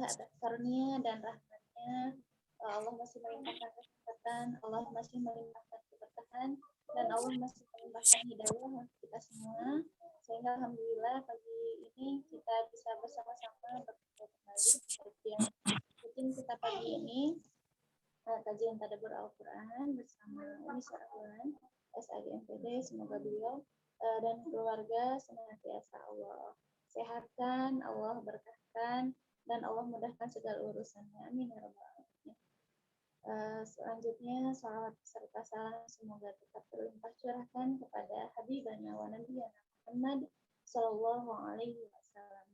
atas karunia dan rahmatnya. Allah masih melimpahkan kesempatan, Allah masih melimpahkan keberkahan, dan Allah masih melimpahkan hidayah untuk kita semua. Sehingga alhamdulillah pagi ini kita bisa bersama-sama berkumpul kembali kajian rutin kita pagi ini, kajian tadabbur Al-Quran bersama Umi Syarahwan SAGMPD. Semoga beliau dan keluarga senantiasa Allah sehatkan, Allah berkahkan, dan Allah mudahkan segala urusannya. Amin ya rabbal alamin. Selanjutnya salawat serta salam semoga tetap terlimpah curahkan kepada Habibana wa Nabiyana Muhammad Sallallahu Alaihi Wasallam.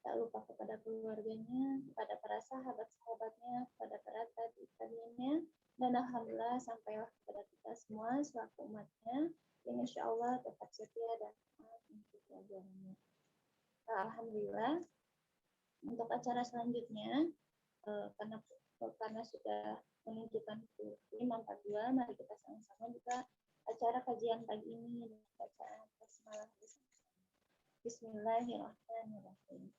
Tak lupa kepada keluarganya, kepada para sahabat-sahabatnya, kepada para tabi'innya, dan alhamdulillah sampailah kepada kita semua selaku umatnya yang insya Allah tetap setia dan taat mengikuti ajarannya. Alhamdulillah untuk acara selanjutnya karena sudah menunjukkan pukul 5.42, mari kita sama-sama buka acara kajian pagi ini dengan bacaan basmalah bersama. Bismillahirrahmanirrahim.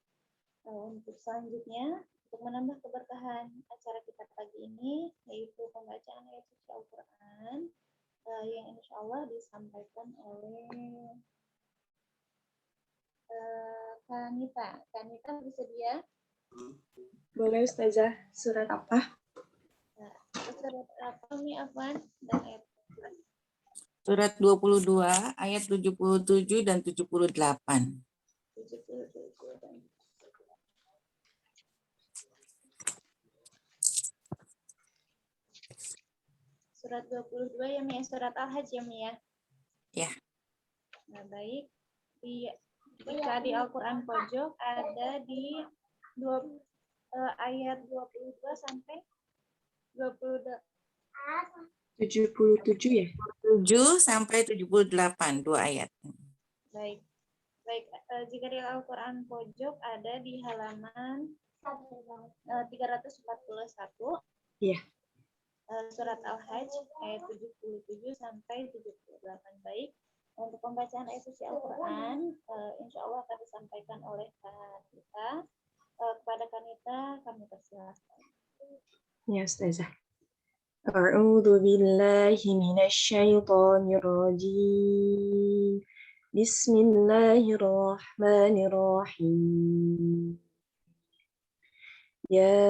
Untuk selanjutnya, untuk menambah keberkahan acara kita pagi ini, yaitu pembacaan ayat suci Al-Quran yang insya Allah disampaikan oleh Kanita. Kanita bersedia? Boleh Ustazah, surat apa? Surat apa nih Afwan? Dan ayat Surat 22 ayat 77 dan 78. 77 dan Surat 22 ya Mia, surat Al-Hajj ya Mia. Ya. Nah, baik. Jika di Al-Quran pojok ada di ayat 22 sampai 22. 77 ya? 7 sampai 78, 2 ayat. Baik. Baik, jika di Al-Quran pojok ada di halaman 341. Iya. Surat Al-Hajj ayat 77 sampai 78. Baik. Untuk pembacaan ayat suci Al-Quran, insya Allah akan disampaikan oleh Kanita. Kepada Kanita, kami persilahkan. Ya, Ustazah. A'udzu billahi minasyaitonir rajim. Bismillahirrahmanirrahim. Ya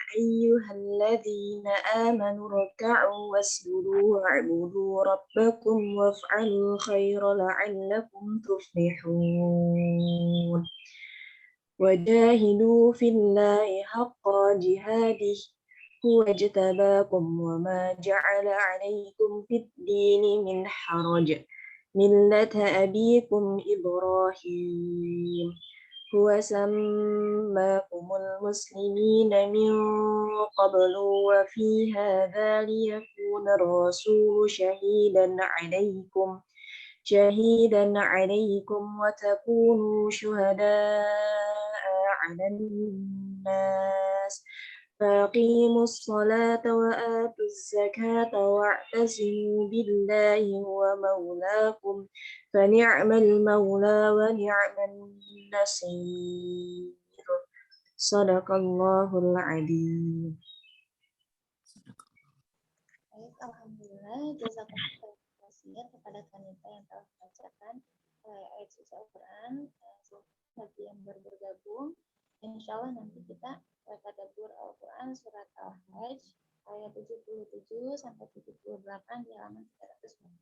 ayyuhalladzina amanu rak'u wasjudu wa'budu rabbakum waf'alul khaira la'allakum tuflihun. Wajahidu fillahi haqqa jihadih huwa jtabakum wa ma ja'ala 'alaikum fid-dini min haraj millata abikum Ibrahim huwa sammakumul muslimina min qablu wa fi hadza liyakuna rasulu shahidan 'alaikum wa takunu syuhada'a 'alan nas. فأقيموا الصلاة وآتوا الزكاة واعتصموا بالله هو مولاكم فنعم المولى ونعم النصير صدق الله العظيم. Baik, alhamdulillah, jazakumullah khairan kepada Kanita yang telah membacakan ayat suci Al-Quran. Bagi yang baru bergabung, insya Allah nanti kita tadabbur Al-Quran surat Al-Hajj ayat 77 sampai 78 di halaman 391.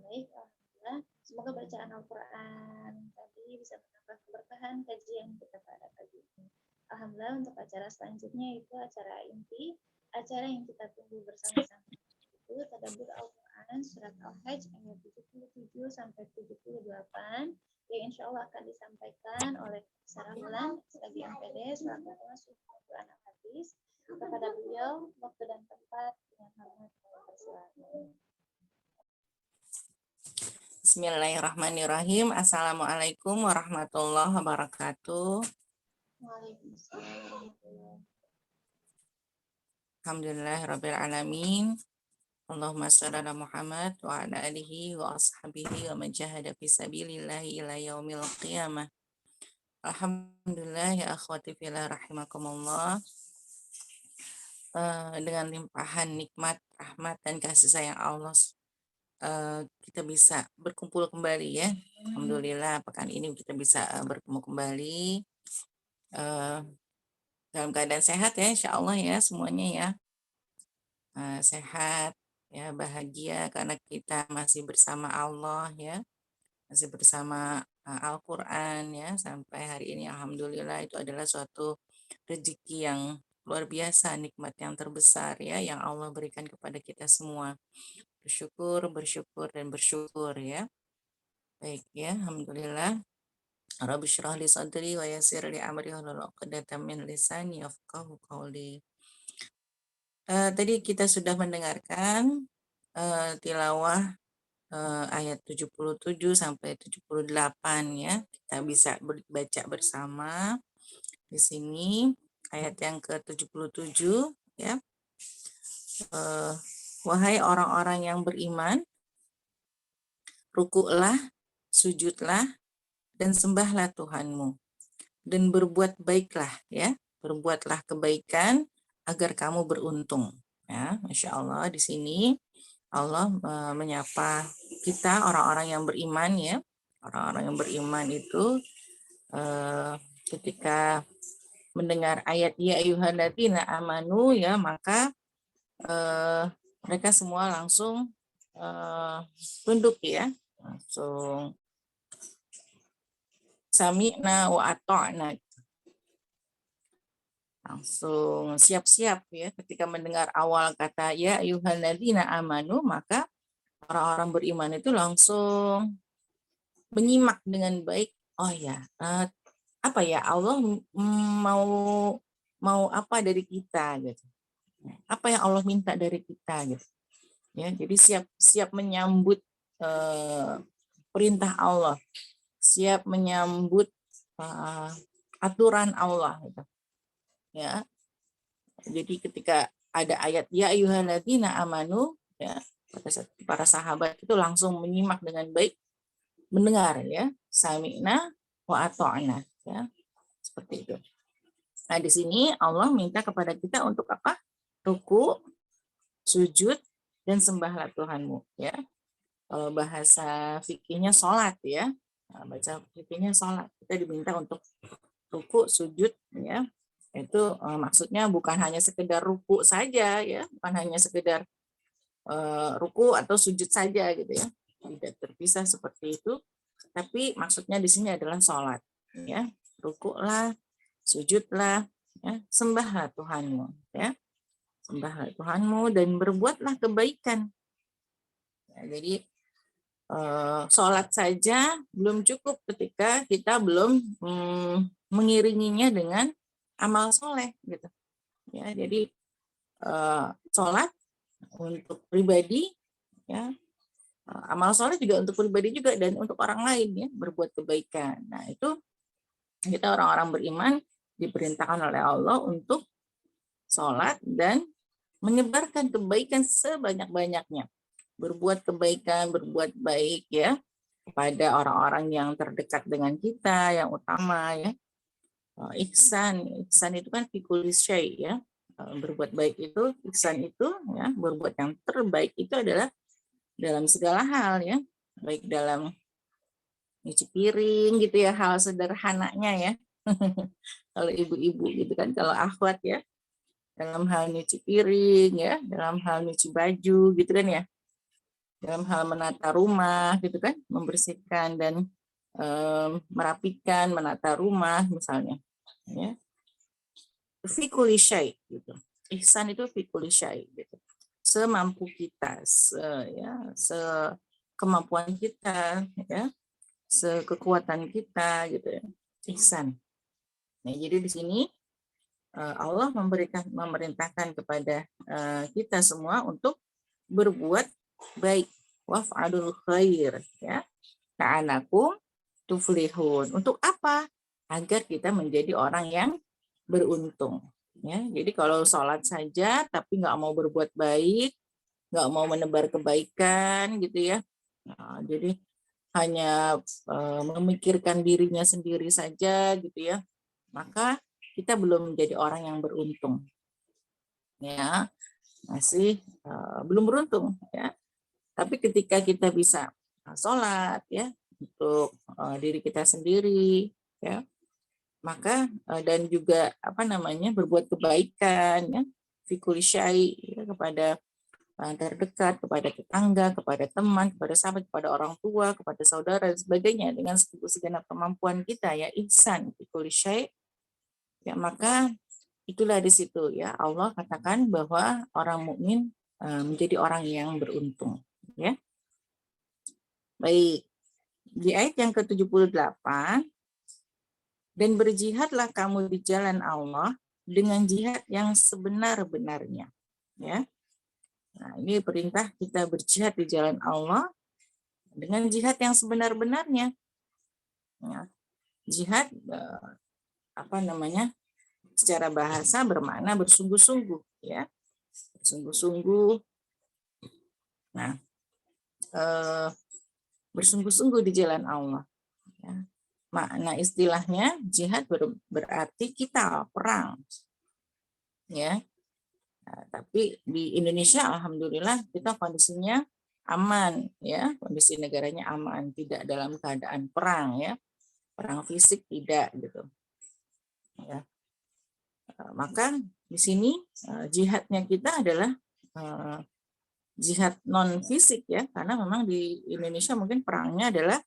Baik, alhamdulillah. Semoga bacaan Al-Quran tadi bisa menambah keberkahan kajian kita pada pagi ini. Alhamdulillah, untuk acara selanjutnya itu acara inti, acara yang kita tunggu bersama-sama itu tadabbur Al-Quran surat Al-Hajj ayat 77 sampai 78 yang insya Allah akan disampaikan oleh Sarah Bulan sebagai MPD selaku pengasuh Al-Quran Al-Hadis. Kepada beliau waktu dan tempat dengan hormat kami persilakan. Bismillahirrahmanirrahim. Assalamualaikum warahmatullahi wabarakatuh. Waalaikumsalam. Alhamdulillahirabbil alamin. Allahumma shalli ala Muhammad wa ala alihi wa ashabihi wa man jahada fi sabilillahi ila yaumil qiyamah. Alhamdulillah ya akhwati fillah rahimakumullah. Dengan limpahan nikmat, rahmat dan kasih sayang Allah, kita bisa berkumpul kembali ya. Alhamdulillah pekan ini kita bisa bertemu kembali dalam keadaan sehat ya, insya Allah ya semuanya ya. Sehat ya, bahagia karena kita masih bersama Allah ya, masih bersama Al-Quran ya sampai hari ini. Alhamdulillah itu adalah suatu rezeki yang luar biasa, nikmat yang terbesar ya yang Allah berikan kepada kita semua. Bersyukur, bersyukur dan bersyukur ya. Baik ya, alhamdulillah. Rabbi syrah li sadri wa yassir li amri wahlul 'uqdatam min lisani yafqahu qawli. Tadi kita sudah mendengarkan tilawah ayat 77 sampai 78 ya. Kita bisa baca bersama di sini ayat yang ke-77 ya. Wahai orang-orang yang beriman, rukuklah, sujudlah, dan sembahlah Tuhanmu, dan berbuat baiklah ya, berbuatlah kebaikan agar kamu beruntung. Ya, Masya Allah di sini Allah menyapa kita orang-orang yang beriman ya. Orang-orang yang beriman itu ketika mendengar ayat ya ayyuhalladzina amanu ya, maka mereka semua langsung tunduk ya, langsung sami'na wa ata'na, langsung siap-siap ya ketika mendengar awal kata ya ayyuhalladzina amanu, maka orang-orang beriman itu langsung menyimak dengan baik. Oh ya, apa ya Allah mau apa dari kita gitu. Apa yang Allah minta dari kita gitu. Ya, jadi siap menyambut perintah Allah, siap menyambut aturan Allah gitu. Ya. Jadi ketika ada ayat ya ayyuhalladzina amanu ya, para sahabat itu langsung menyimak dengan baik, mendengar ya, sami'na wa ata'na ya. Seperti itu. Nah, di sini Allah minta kepada kita untuk apa? Ruku, sujud, dan sembahlah Tuhanmu ya. Kalau bahasa fikihnya sholat ya. Nah, baca fikihnya sholat. Kita diminta untuk ruku, sujud ya. Itu maksudnya bukan hanya sekedar ruku saja ya, bukan hanya sekedar ruku atau sujud saja gitu ya. Tidak terpisah seperti itu. Tapi maksudnya di sini adalah sholat ya. Rukuklah, sujudlah, ya, sembahlah Tuhanmu ya. Sembahlah Tuhanmu dan berbuatlah kebaikan. Ya, jadi sholat saja belum cukup ketika kita belum mengiringinya dengan amal soleh gitu. Ya, jadi sholat untuk pribadi, ya, amal soleh juga untuk pribadi juga dan untuk orang lain ya, berbuat kebaikan. Nah itu kita orang-orang beriman diperintahkan oleh Allah untuk sholat dan menyebarkan kebaikan sebanyak-banyaknya. Berbuat kebaikan, berbuat baik ya kepada orang-orang yang terdekat dengan kita, yang utama ya. Ihsan itu kan fikul syai ya. Berbuat baik itu, ihsan itu ya, berbuat yang terbaik itu adalah dalam segala hal ya. Baik dalam nyuci piring gitu ya, hal sederhananya ya. Kalau ibu-ibu gitu kan, kalau akhwat ya, dalam hal nyuci piring ya, dalam hal nyuci baju gitu kan ya, dalam hal menata rumah gitu kan, membersihkan dan merapikan, menata rumah misalnya ya. Fi kulli syai gitu. Ihsan itu fi kulli syai gitu. Semampu kita, sekemampuan kita ya, sekekuatan kita gitu ya. Ihsan. Nah, jadi di sini Allah memerintahkan kepada kita semua untuk berbuat baik. Waf'alul khair ya. Ka'anakum tuflihun. Untuk apa? Agar kita menjadi orang yang beruntung. Ya, jadi kalau sholat saja tapi nggak mau berbuat baik, nggak mau menebar kebaikan gitu ya. Nah, jadi hanya memikirkan dirinya sendiri saja gitu ya, maka kita belum menjadi orang yang beruntung. Ya, masih belum beruntung ya. Tapi ketika kita bisa sholat ya untuk diri kita sendiri ya, maka dan juga berbuat kebaikan ya, fikul syai ya, kepada terdekat, kepada tetangga, kepada teman, kepada sahabat, kepada orang tua, kepada saudara dan sebagainya dengan segenap kemampuan kita ya, ihsan fikul syai ya, maka itulah di situ ya Allah katakan bahwa orang mukmin menjadi orang yang beruntung ya. Baik, di ayat yang ke-78, dan berjihadlah kamu di jalan Allah dengan jihad yang sebenar-benarnya ya. Nah, ini perintah kita berjihad di jalan Allah dengan jihad yang sebenar-benarnya ya. Jihad secara bahasa bermakna bersungguh-sungguh ya, bersungguh-sungguh. Nah, bersungguh-sungguh di jalan Allah ya. Makna istilahnya jihad berarti kita perang ya. Nah, tapi di Indonesia alhamdulillah kita kondisinya aman ya, kondisi negaranya aman, tidak dalam keadaan perang ya, perang fisik tidak gitu ya. Maka di sini jihadnya kita adalah jihad non fisik ya, karena memang di Indonesia mungkin perangnya adalah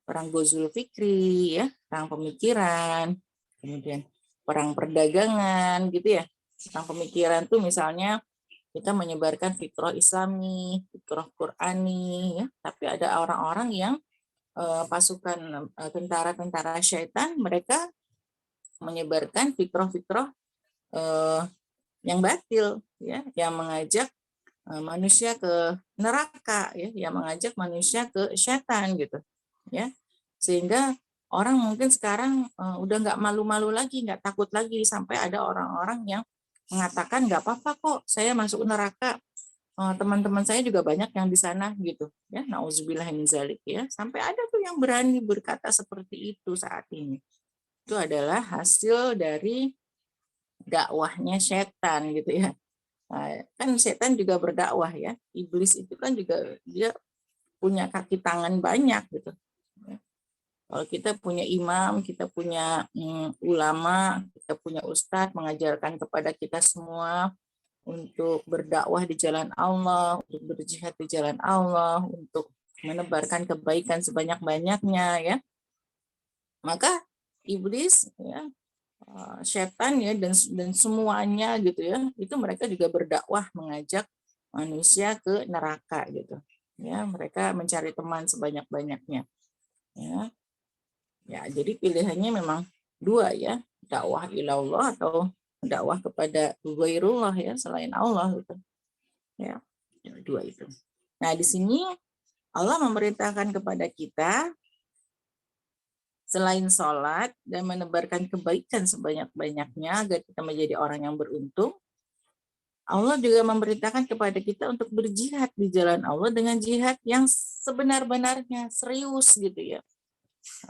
perang Ghazul Fikri ya, perang pemikiran, kemudian perang perdagangan gitu ya. Perang pemikiran tuh misalnya kita menyebarkan fitrah Islami, fitrah Qurani ya, tapi ada orang-orang yang pasukan tentara-tentara syaitan, mereka menyebarkan fitrah-fitrah yang batil ya, yang mengajak manusia ke neraka ya, yang mengajak manusia ke syaitan gitu ya, sehingga orang mungkin sekarang udah nggak malu-malu lagi, nggak takut lagi, sampai ada orang-orang yang mengatakan nggak apa-apa kok saya masuk neraka, teman-teman saya juga banyak yang di sana gitu ya, nauzubillah min zalik ya, sampai ada tuh yang berani berkata seperti itu saat ini. Itu adalah hasil dari dakwahnya setan gitu ya. Nah, kan setan juga berdakwah ya, iblis itu kan juga dia punya kaki tangan banyak gitu. Kalau kita punya imam, kita punya ulama, kita punya ustadz mengajarkan kepada kita semua untuk berdakwah di jalan Allah, untuk berjihad di jalan Allah, untuk menebarkan kebaikan sebanyak-banyaknya ya. Maka iblis ya, setan ya, dan semuanya gitu ya, itu mereka juga berdakwah mengajak manusia ke neraka gitu ya, mereka mencari teman sebanyak-banyaknya ya. Ya, jadi pilihannya memang dua ya, dakwah ilallah atau dakwah kepada ghairullah ya, selain Allah gitu. Ya, dua itu. Nah, di sini Allah memerintahkan kepada kita selain sholat dan menebarkan kebaikan sebanyak-banyaknya agar kita menjadi orang yang beruntung, Allah juga memerintahkan kepada kita untuk berjihad di jalan Allah dengan jihad yang sebenar-benarnya, serius gitu ya.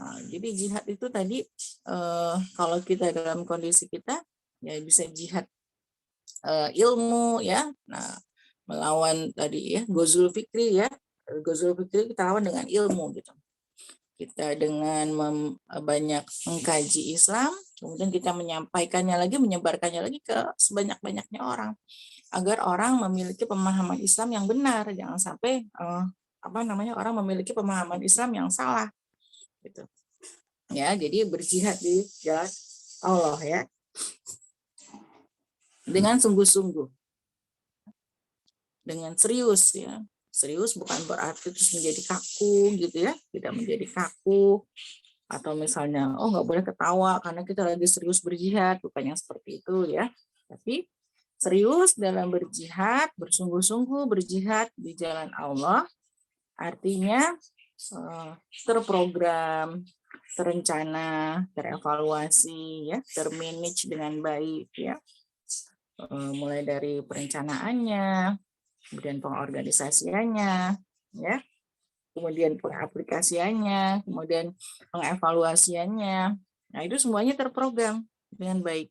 Nah, jadi jihad itu tadi kalau kita dalam kondisi kita ya bisa jihad ilmu ya, nah melawan tadi ya Ghazul Fikri ya, Ghazul Fikri kita lawan dengan ilmu gitu. Kita dengan banyak mengkaji Islam, kemudian kita menyampaikannya lagi, menyebarkannya lagi ke sebanyak-banyaknya orang, agar orang memiliki pemahaman Islam yang benar, jangan sampai orang memiliki pemahaman Islam yang salah gitu. Ya, jadi berjihad di jalan Allah ya, dengan sungguh-sungguh, dengan serius ya. Serius bukan berarti terus menjadi kaku gitu ya, tidak menjadi kaku, atau misalnya nggak boleh ketawa karena kita lagi serius berjihad, bukan yang seperti itu ya. Tapi serius dalam berjihad, bersungguh-sungguh berjihad di jalan Allah, artinya terprogram, terencana, terevaluasi, ya, termanage dengan baik, ya, mulai dari perencanaannya, kemudian pengorganisasiannya, ya, kemudian pengaplikasiannya, kemudian pengevaluasiannya. Nah, itu semuanya terprogram dengan baik.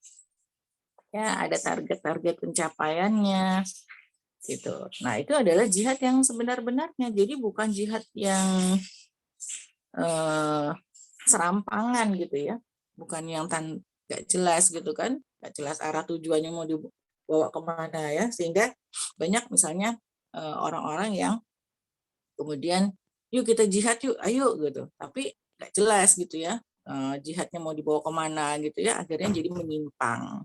Ya, ada target-target pencapaiannya gitu. Nah, itu adalah jihad yang sebenar-benarnya. Jadi bukan jihad yang serampangan gitu ya. Bukan yang nggak jelas gitu kan, nggak jelas arah tujuannya mau dibawa kemana ya. Sehingga banyak misalnya orang-orang yang kemudian yuk kita jihad yuk, ayo gitu. Tapi nggak jelas gitu ya. Jihadnya mau dibawa kemana gitu ya. Akhirnya jadi menyimpang.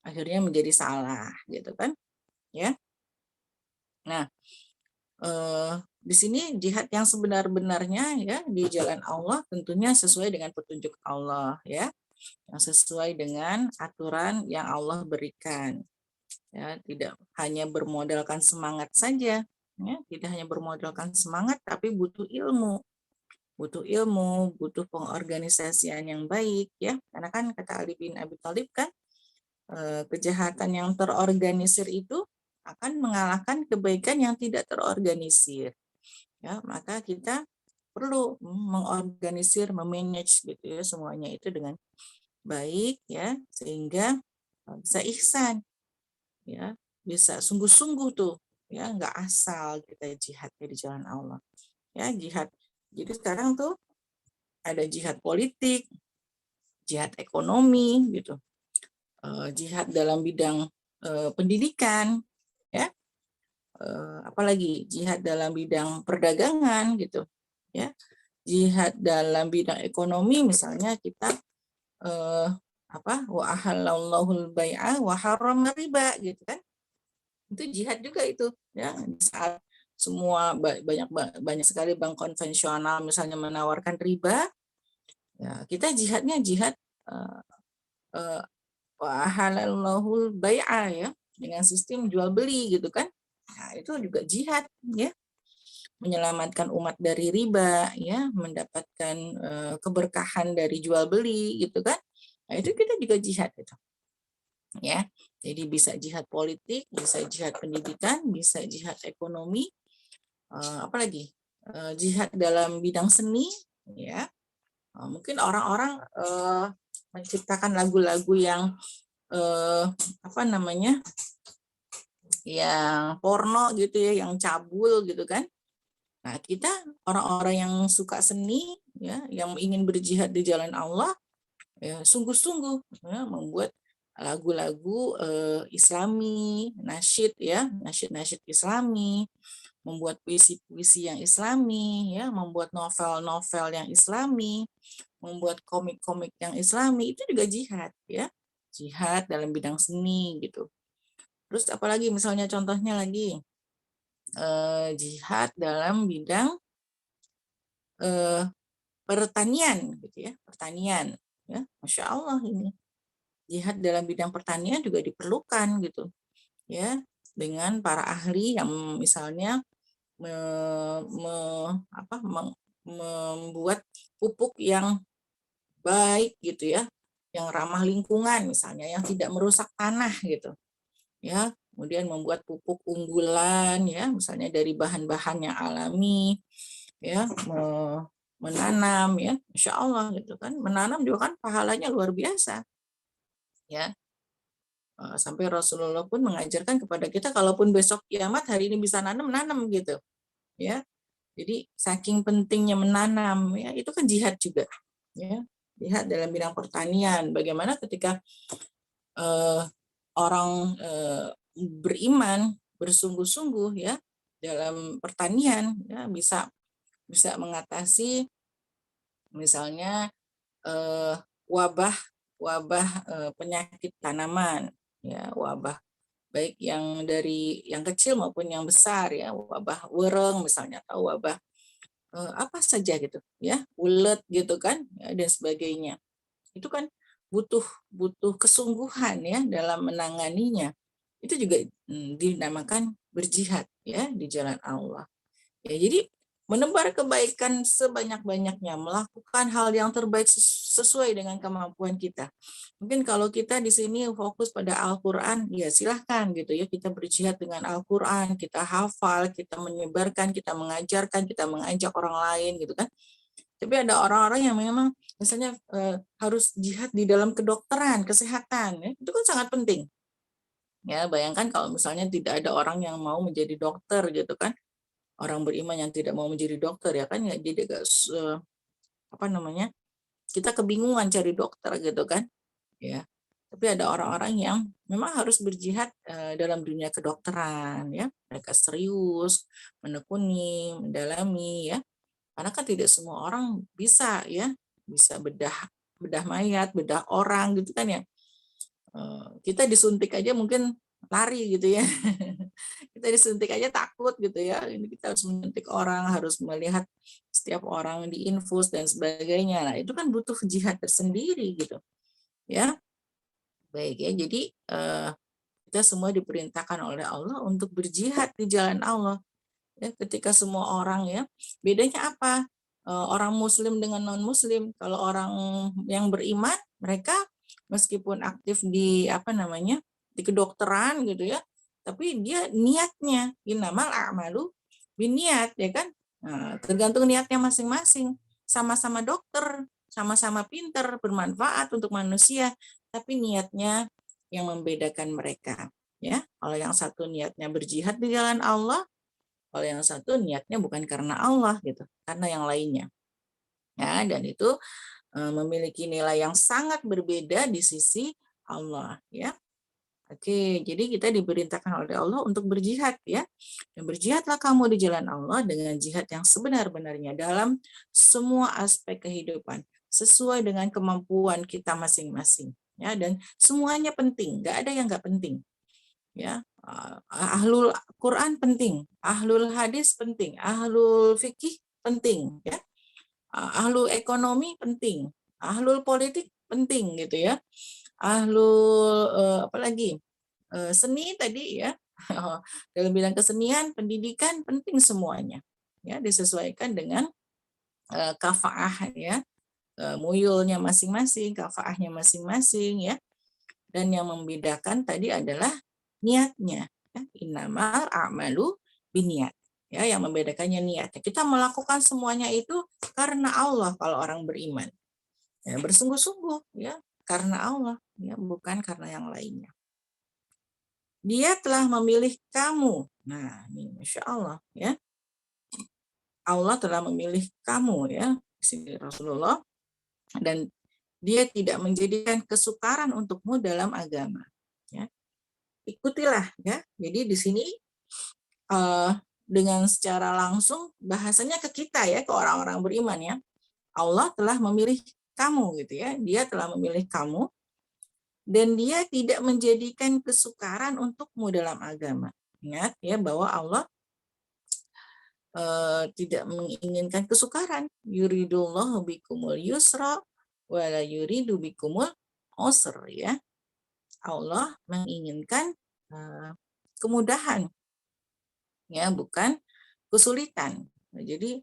Akhirnya menjadi salah gitu kan ya. Nah, di sini jihad yang sebenar-benarnya ya di jalan Allah tentunya sesuai dengan petunjuk Allah ya, yang sesuai dengan aturan yang Allah berikan ya, tidak hanya bermodalkan semangat saja ya, tidak hanya bermodalkan semangat tapi butuh ilmu, butuh pengorganisasian yang baik ya, karena kan kata Ali bin Abi Thalib kan, kejahatan yang terorganisir itu akan mengalahkan kebaikan yang tidak terorganisir. Ya, maka kita perlu mengorganisir, memanage gitu ya semuanya itu dengan baik ya, sehingga bisa ihsan ya, bisa sungguh-sungguh tuh ya, nggak asal kita jihadnya di jalan Allah. Ya, jihad. Jadi sekarang tuh ada jihad politik, jihad ekonomi gitu. Jihad dalam bidang pendidikan ya, apalagi jihad dalam bidang perdagangan gitu ya, jihad dalam bidang ekonomi misalnya kita wa ahallallahu al-bai'a wa harrama riba gitu kan, itu jihad juga itu ya, saat semua banyak sekali bank konvensional misalnya menawarkan riba ya, kita jihadnya jihad wa ahallallahu al-bai'a ya, dengan sistem jual beli gitu kan. Nah, itu juga jihad ya, menyelamatkan umat dari riba ya, mendapatkan keberkahan dari jual beli gitu kan. Nah, itu kita juga jihad itu. Ya. Jadi bisa jihad politik, bisa jihad pendidikan, bisa jihad ekonomi, apalagi jihad dalam bidang seni ya. Mungkin orang-orang menciptakan lagu-lagu yang apa namanya? Yang porno gitu ya, yang cabul gitu kan. Nah, kita orang-orang yang suka seni ya, yang ingin berjihad di jalan Allah ya, sungguh-sungguh ya, membuat lagu-lagu Islami, nasyid ya, nasyid-nasyid Islami, membuat puisi-puisi yang Islami ya, membuat novel-novel yang Islami, membuat komik-komik yang Islami, itu juga jihad ya. Jihad dalam bidang seni gitu. Terus apalagi misalnya contohnya lagi jihad dalam bidang pertanian gitu ya, pertanian ya, Masya Allah ini jihad dalam bidang pertanian juga diperlukan gitu ya, dengan para ahli yang misalnya membuat pupuk yang baik gitu ya, yang ramah lingkungan misalnya, yang tidak merusak tanah gitu ya, kemudian membuat pupuk unggulan ya, misalnya dari bahan-bahan yang alami ya, menanam ya, Insya Allah gitu kan, menanam juga kan pahalanya luar biasa ya. Sampai Rasulullah pun mengajarkan kepada kita, kalaupun besok kiamat hari ini bisa nanam gitu ya. Jadi saking pentingnya menanam ya, itu kan jihad juga ya, jihad dalam bidang pertanian. Bagaimana ketika orang beriman bersungguh-sungguh ya dalam pertanian ya, bisa mengatasi misalnya wabah penyakit tanaman ya, wabah baik yang dari yang kecil maupun yang besar ya, wabah wereng misalnya, atau wabah apa saja gitu ya, ulet gitu kan ya, dan sebagainya. Itu kan butuh kesungguhan ya dalam menanganinya. Itu juga dinamakan berjihad ya di jalan Allah. Ya, jadi menebar kebaikan sebanyak-banyaknya, melakukan hal yang terbaik sesuai dengan kemampuan kita. Mungkin kalau kita di sini fokus pada Al-Quran, ya silahkan gitu ya, kita berjihad dengan Al-Quran, kita hafal, kita menyebarkan, kita mengajarkan, kita mengajak orang lain gitu kan. Tapi ada orang-orang yang memang misalnya harus jihad di dalam kedokteran, kesehatan, ya, itu kan sangat penting. Ya, bayangkan kalau misalnya tidak ada orang yang mau menjadi dokter gitu kan, orang beriman yang tidak mau menjadi dokter ya kan, ya jadi agak apa namanya, kita kebingungan cari dokter gitu kan, ya. Tapi ada orang-orang yang memang harus berjihad dalam dunia kedokteran, ya. Mereka serius, menekuni, mendalami, ya. Karena kan tidak semua orang bisa, ya, bisa bedah mayat, bedah orang gitu kan ya. Kita disuntik aja mungkin lari gitu ya. Kita disuntik aja takut gitu ya. Ini kita harus menyuntik orang, harus melihat setiap orang diinfus dan sebagainya. Nah, itu kan butuh jihad tersendiri gitu. Ya. Baik ya. Jadi kita semua diperintahkan oleh Allah untuk berjihad di jalan Allah. Ya, ketika semua orang ya, bedanya apa? Orang muslim dengan non muslim. Kalau orang yang beriman, mereka meskipun aktif di apa namanya, di kedokteran gitu ya, tapi dia niatnya innamal a'malu biniat, ya kan. Nah, tergantung niatnya masing-masing. Sama-sama dokter, sama-sama pinter, bermanfaat untuk manusia, tapi niatnya yang membedakan mereka, ya. Kalau yang satu niatnya berjihad di jalan Allah, kalau yang satu niatnya bukan karena Allah gitu, karena yang lainnya. Ya, dan itu memiliki nilai yang sangat berbeda di sisi Allah, ya. Oke, jadi kita diperintahkan oleh Allah untuk berjihad, ya. Dan berjihadlah kamu di jalan Allah dengan jihad yang sebenar-benarnya dalam semua aspek kehidupan, sesuai dengan kemampuan kita masing-masing, ya. Dan semuanya penting, nggak ada yang nggak penting, ya. Ahlul Quran penting, ahlul hadis penting, ahlul fikih penting, ya. Ahlul ekonomi penting, ahlul politik penting gitu ya. Ahlul apalagi seni tadi ya. Dalam bidang kesenian, pendidikan penting semuanya. Ya, disesuaikan dengan kafaah ya. Muyulnya masing-masing, kafaahnya masing-masing ya. Dan yang membedakan tadi adalah niatnya. Ya. Innamal a'malu biniat. Ya, yang membedakannya niatnya. Kita melakukan semuanya itu karena Allah kalau orang beriman. Ya, bersungguh-sungguh ya karena Allah, ya bukan karena yang lainnya. Dia telah memilih kamu. Nah, ini Masya Allah ya. Allah telah memilih kamu ya, Rasulullah, dan dia tidak menjadikan kesukaran untukmu dalam agama. Ya. Ikutilah ya. Jadi di sini dengan secara langsung bahasanya ke kita ya, ke orang-orang beriman ya. Allah telah memilih kamu gitu ya. Dia telah memilih kamu dan dia tidak menjadikan kesukaran untukmu dalam agama. Ingat ya bahwa Allah tidak menginginkan kesukaran. Yuridullahu bikumul yusra wala yuridu bikumul usr ya. Allah menginginkan kemudahan ya, bukan kesulitan. Nah, jadi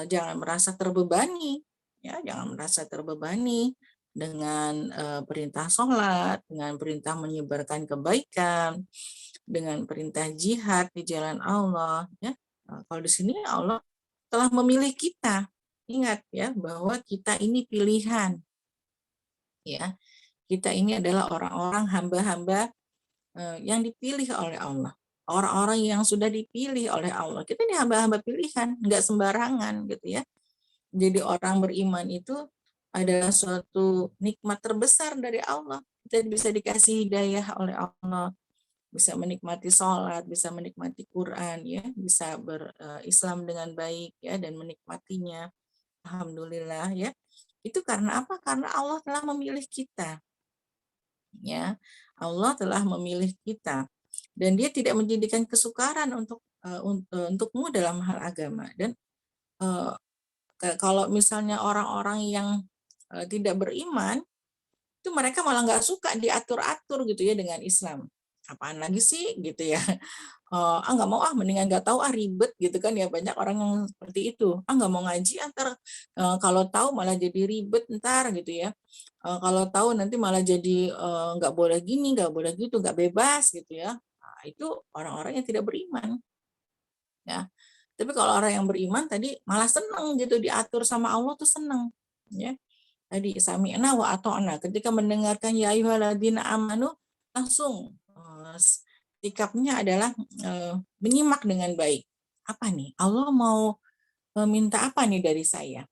jangan merasa terbebani ya, jangan merasa terbebani dengan perintah sholat, dengan perintah menyebarkan kebaikan, dengan perintah jihad di jalan Allah ya. Kalau di sini Allah telah memilih kita. Ingat ya bahwa kita ini pilihan. Ya. Kita ini adalah orang-orang hamba-hamba yang dipilih oleh Allah. Orang-orang yang sudah dipilih oleh Allah. Kita ini hamba-hamba pilihan, enggak sembarangan gitu ya. Jadi orang beriman itu adalah suatu nikmat terbesar dari Allah. Kita bisa dikasih hidayah oleh Allah, bisa menikmati sholat, bisa menikmati Quran, ya, bisa berislam dengan baik, ya, dan menikmatinya. Alhamdulillah, ya. Itu karena apa? Karena Allah telah memilih kita, ya. Allah telah memilih kita, dan Dia tidak menjadikan kesukaran untukmu dalam hal agama. Dan kalau misalnya orang-orang yang tidak beriman, itu mereka malah nggak suka diatur-atur gitu ya dengan Islam. apaan lagi sih gitu ya. Nggak mau mendingan nggak tahu ribet gitu kan ya, banyak orang yang seperti itu. Nggak mau ngaji antar kalau tahu malah jadi ribet ntar gitu ya. Kalau tahu nanti malah jadi nggak boleh gini, nggak boleh gitu, nggak bebas gitu ya. Nah, itu orang-orang yang tidak beriman ya. Tapi kalau orang yang beriman tadi malah seneng gitu, diatur sama Allah tuh seneng ya. Tadi sami'na wa ata'na, ketika mendengarkan ya ayyuhalladzina amanu langsung sikapnya adalah menyimak dengan baik. Apa nih? Allah mau minta apa nih dari saya?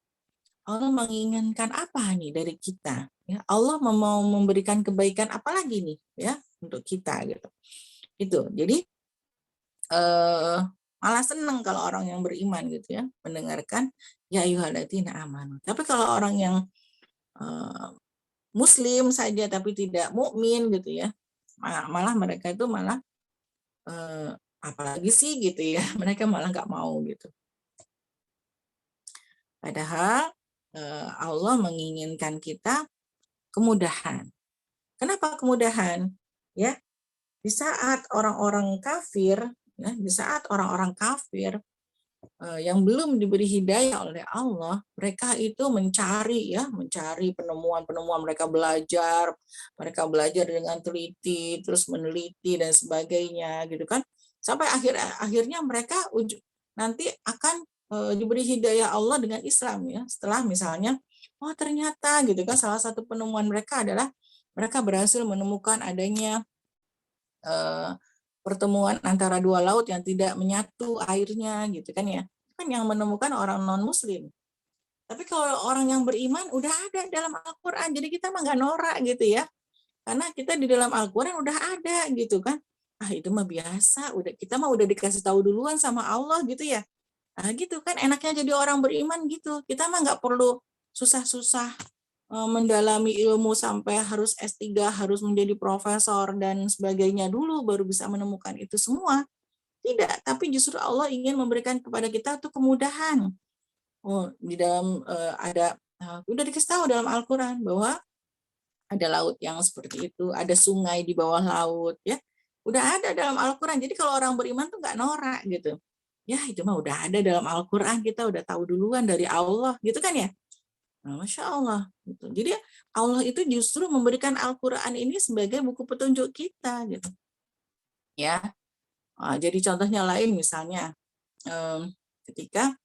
Allah menginginkan apa nih dari kita? Ya, Allah mau memberikan kebaikan apa lagi nih ya untuk kita gitu. Itu. Jadi malah seneng kalau orang yang beriman gitu ya mendengarkan ya ayyuhalladzina amanu. Tapi kalau orang yang muslim saja tapi tidak mukmin gitu ya, malah mereka itu malah apalagi sih gitu ya, mereka malah nggak mau gitu. Padahal Allah menginginkan kita kemudahan. Kenapa kemudahan? Ya, di saat orang-orang kafir, ya, di saat orang-orang kafir yang belum diberi hidayah oleh Allah, mereka itu mencari penemuan-penemuan, mereka belajar dengan teliti, terus meneliti dan sebagainya, gitu kan, sampai akhirnya mereka nanti akan diberi hidayah Allah dengan Islam ya, setelah misalnya, ternyata gitu kan, salah satu penemuan mereka adalah mereka berhasil menemukan adanya pertemuan antara dua laut yang tidak menyatu airnya gitu kan ya, kan yang menemukan orang non muslim. Tapi kalau orang yang beriman udah ada dalam Al-Quran, jadi kita mah nggak norak gitu ya, karena kita di dalam Al-Quran udah ada gitu kan. Itu mah biasa, kita mah udah dikasih tahu duluan sama Allah gitu ya. Gitu kan enaknya jadi orang beriman gitu, kita mah nggak perlu susah-susah mendalami ilmu sampai harus S3, harus menjadi profesor dan sebagainya dulu baru bisa menemukan itu semua. Tidak, tapi justru Allah ingin memberikan kepada kita tuh kemudahan. Di dalam udah dikasih tahu dalam Al-Qur'an bahwa ada laut yang seperti itu, ada sungai di bawah laut ya. Udah ada dalam Al-Qur'an. Jadi kalau orang beriman tuh nggak norak gitu. Ya, itu mah udah ada dalam Al-Qur'an, kita udah tahu duluan dari Allah gitu kan ya. Masya Allah. Gitu. Jadi Allah itu justru memberikan Al-Quran ini sebagai buku petunjuk kita gitu. Ya. Jadi contohnya lain misalnya ketika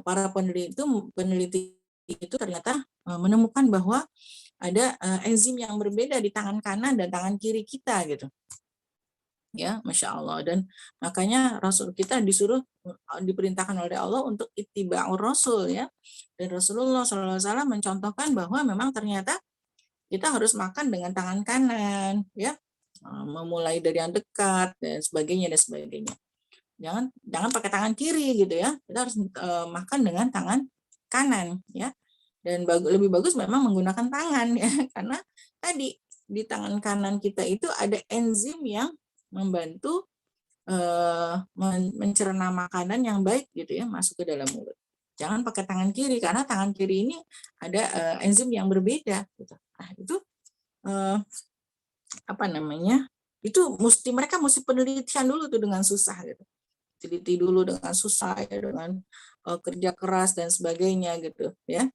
para peneliti itu ternyata menemukan bahwa ada enzim yang berbeda di tangan kanan dan tangan kiri kita gitu. Ya, Masya Allah. Dan makanya Rasul kita diperintahkan oleh Allah untuk ittiba'ur Rasul ya. Dan Rasulullah SAW mencontohkan bahwa memang ternyata kita harus makan dengan tangan kanan ya, memulai dari yang dekat dan sebagainya dan sebagainya. Jangan pakai tangan kiri gitu ya. Kita harus makan dengan tangan kanan ya. Dan lebih bagus memang menggunakan tangan ya, karena tadi di tangan kanan kita itu ada enzim yang membantu mencerna makanan yang baik gitu ya masuk ke dalam mulut. Jangan pakai tangan kiri karena tangan kiri ini ada enzim yang berbeda gitu. Itu apa namanya? Itu mereka mesti penelitian dulu tuh dengan susah gitu. Teliti dulu dengan susah ya, dengan kerja keras dan sebagainya gitu ya.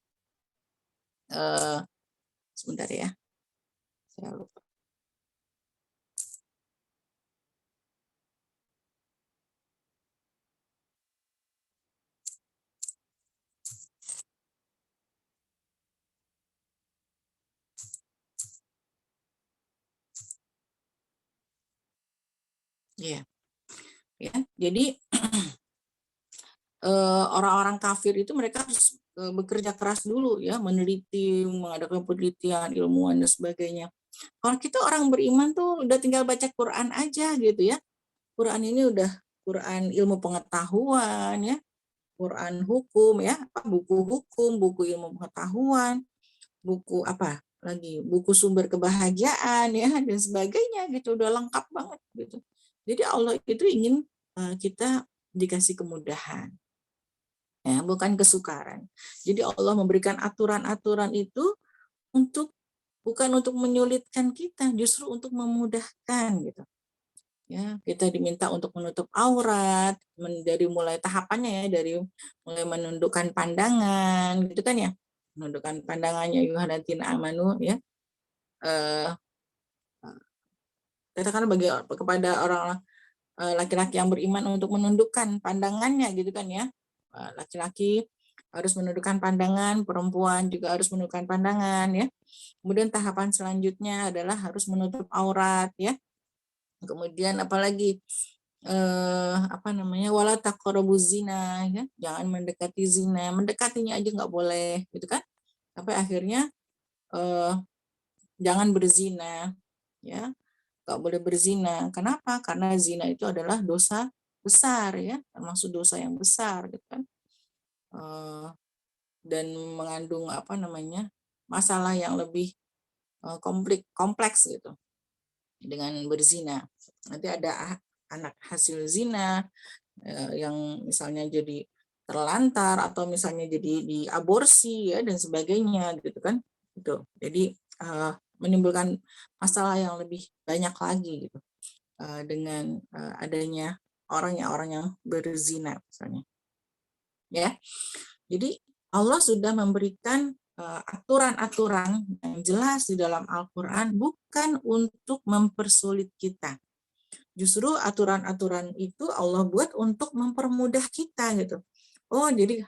Sebentar ya. Saya lupa. Iya. Ya, jadi orang-orang kafir itu mereka harus bekerja keras dulu ya, meneliti, mengadakan penelitian, ilmuwan dan sebagainya. Kalau kita orang beriman tuh udah tinggal baca Quran aja gitu ya. Quran ini udah Quran ilmu pengetahuan ya, Quran hukum ya, buku hukum, buku ilmu pengetahuan, buku apa lagi, buku sumber kebahagiaan ya dan sebagainya gitu, udah lengkap banget gitu. Jadi Allah itu ingin kita dikasih kemudahan. Ya, bukan kesukaran. Jadi Allah memberikan aturan-aturan itu bukan untuk menyulitkan kita, justru untuk memudahkan gitu. Ya, kita diminta untuk menutup aurat, dari mulai tahapannya ya, dari mulai menundukkan pandangan, gitu kan ya, menundukkan pandangannya yuhanatina amanu ya. Katakan bagi kepada orang laki-laki yang beriman untuk menundukkan pandangannya, gitu kan ya. Laki-laki harus menundukkan pandangan, perempuan juga harus menundukkan pandangan ya. Kemudian tahapan selanjutnya adalah harus menutup aurat ya. Kemudian apalagi wala taqrabuz zina ya, jangan mendekati zina, mendekatinya aja nggak boleh gitu kan, sampai akhirnya jangan berzina ya, nggak boleh berzina. Kenapa? Karena zina itu adalah dosa besar ya, termasuk dosa yang besar gitu kan. Dan mengandung masalah yang lebih kompleks gitu dengan berzina. Nanti ada anak hasil zina yang misalnya jadi terlantar atau misalnya jadi diaborsi ya dan sebagainya gitu kan. Gitu. Jadi menimbulkan masalah yang lebih banyak lagi gitu dengan adanya orang yang berzina misalnya. Ya. Jadi Allah sudah memberikan aturan-aturan yang jelas di dalam Al-Quran bukan untuk mempersulit kita. Justru aturan-aturan itu Allah buat untuk mempermudah kita gitu. Oh jadi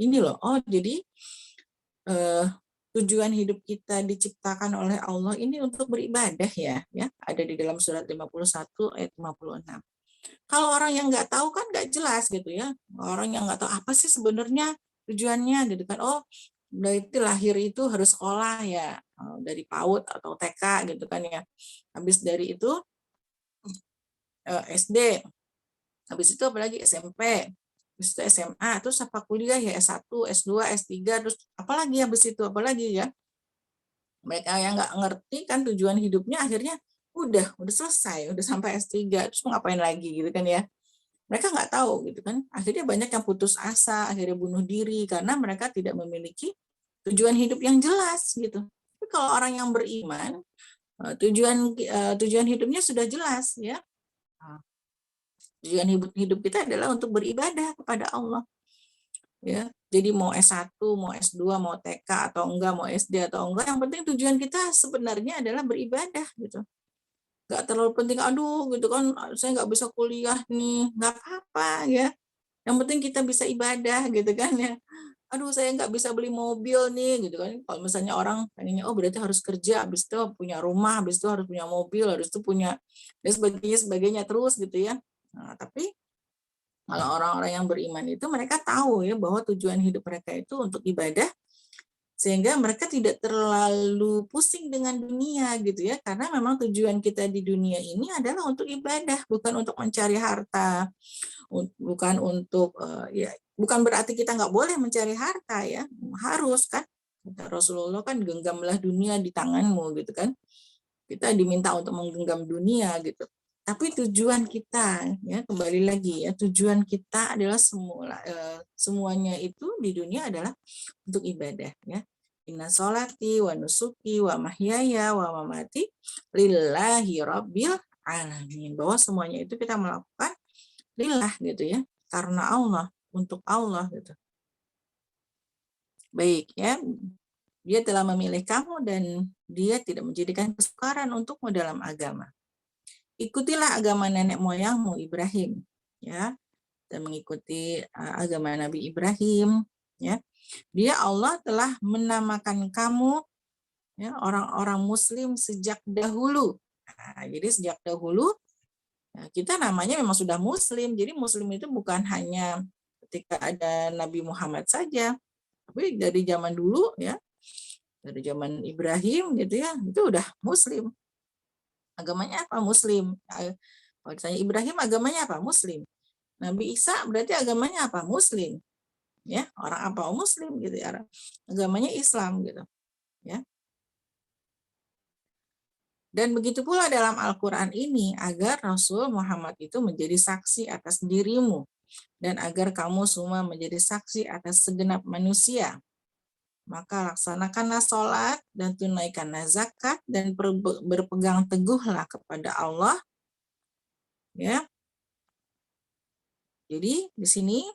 ini loh. Oh jadi tujuan hidup kita diciptakan oleh Allah ini untuk beribadah ya. Ada di dalam surat 51 ayat 56. Kalau orang yang nggak tahu kan nggak jelas gitu ya. Orang yang nggak tahu apa sih sebenarnya tujuannya gitu kan. Oh berarti lahir itu harus sekolah ya, dari PAUD atau TK gitu kan ya. Habis dari itu SD, habis itu apalagi SMP, habis itu SMA, terus apa kuliah ya S1, S2, S3, terus apalagi habis itu apalagi ya. Mereka yang nggak ngerti kan tujuan hidupnya akhirnya udah selesai, udah sampai S3, terus mau ngapain lagi gitu kan ya. Mereka nggak tahu gitu kan. Akhirnya banyak yang putus asa, akhirnya bunuh diri karena mereka tidak memiliki tujuan hidup yang jelas gitu. Tapi kalau orang yang beriman, tujuan hidupnya sudah jelas ya. Tujuan hidup kita adalah untuk beribadah kepada Allah. Ya. Jadi mau S1, mau S2, mau TK atau enggak, mau SD atau enggak, yang penting tujuan kita sebenarnya adalah beribadah gitu. Enggak terlalu penting, aduh gitu kan, saya enggak bisa kuliah nih, enggak apa-apa ya. Yang penting kita bisa ibadah gitu kan ya. Aduh saya nggak bisa beli mobil nih gitu kan. Kalau misalnya orang pengennya, oh berarti harus kerja, habis itu punya rumah, habis itu harus punya mobil, habis itu punya dan sebagainya terus gitu ya. Nah, tapi kalau orang-orang yang beriman itu mereka tahu ya bahwa tujuan hidup mereka itu untuk ibadah, sehingga mereka tidak terlalu pusing dengan dunia gitu ya, karena memang tujuan kita di dunia ini adalah untuk ibadah, bukan untuk mencari harta, bukan untuk bukan berarti kita nggak boleh mencari harta ya, harus kan. Kata Rasulullah kan genggamlah dunia di tanganmu gitu kan. Kita diminta untuk menggenggam dunia gitu. Tapi tujuan kita ya kembali lagi ya, tujuan kita adalah semuanya itu di dunia adalah untuk ibadah ya. Inna sholati wa nusuki wa mahyaya wa mamati lillahi rabbil alamin. Bahwa semuanya itu kita melakukan lillah gitu ya, karena Allah, untuk Allah gitu. Baik ya, dia telah memilih kamu dan dia tidak menjadikan kesukaran untukmu dalam agama. Ikutilah agama nenek moyangmu Ibrahim ya, dan mengikuti agama Nabi Ibrahim ya. Dia Allah telah menamakan kamu ya orang-orang muslim sejak dahulu. Nah, jadi sejak dahulu kita namanya memang sudah muslim. Jadi muslim itu bukan hanya ketika ada Nabi Muhammad saja, tapi dari zaman dulu ya, dari zaman Ibrahim gitu ya, itu udah muslim. Agamanya apa? Muslim. Kalau ditanya Ibrahim agamanya apa? Muslim. Nabi Isa berarti agamanya apa? Muslim. Ya, orang apa? Muslim gitu ya. Agamanya Islam gitu. Ya. Dan begitu pula dalam Al-Quran ini, agar Rasul Muhammad itu menjadi saksi atas dirimu, dan agar kamu semua menjadi saksi atas segenap manusia. Maka laksanakanlah sholat dan tunaikanlah zakat dan berpegang teguhlah kepada Allah ya. Jadi di sini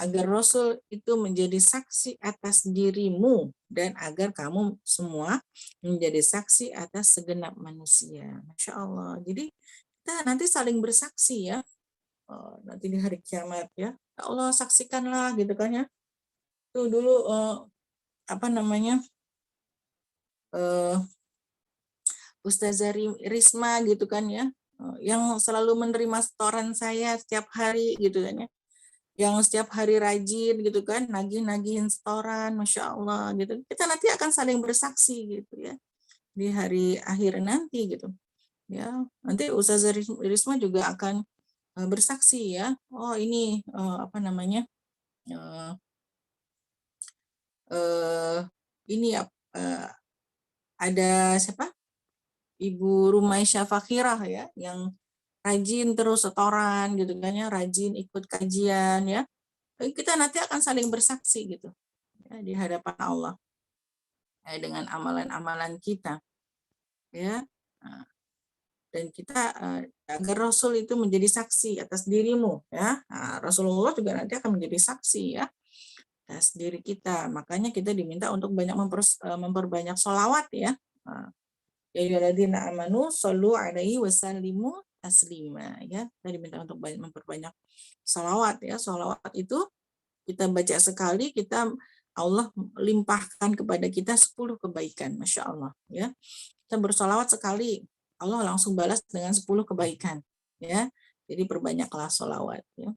agar Rasul itu menjadi saksi atas dirimu dan agar kamu semua menjadi saksi atas segenap manusia. Masya Allah. Jadi kita nanti saling bersaksi ya. Nanti di hari kiamat ya. Ya Allah saksikanlah gitu kan ya. Tuh dulu apa namanya Ustazah Risma gitu kan ya, yang selalu menerima setoran saya setiap hari gitu kan ya, yang setiap hari rajin gitu kan, nagih-nagihin setoran, Masya Allah gitu. Kita nanti akan saling bersaksi gitu ya, di hari akhir nanti gitu. Ya, nanti Ustazah Risma juga akan bersaksi ya, oh ini apa namanya, ini ada siapa? Ibu Rumaisyah Fakhirah ya, yang rajin terus setoran gitu kan ya, rajin ikut kajian ya. Kita nanti akan saling bersaksi gitu ya, di hadapan Allah ya, dengan amalan-amalan kita ya. Nah, dan kita agar Rasul itu menjadi saksi atas dirimu ya. Nah, Rasulullah juga nanti akan menjadi saksi ya atas diri kita. Makanya kita diminta untuk banyak memperbanyak sholawat ya. Nah, ya ayyuhalladzina amanu shollu alaihi wasallimu taslima ya. Kita diminta untuk memperbanyak sholawat ya. Sholawat itu kita baca sekali, kita Allah limpahkan kepada kita 10 kebaikan, Masya Allah ya. Kita bersholawat sekali, Allah langsung balas dengan 10 kebaikan ya. Jadi perbanyaklah sholawat ya.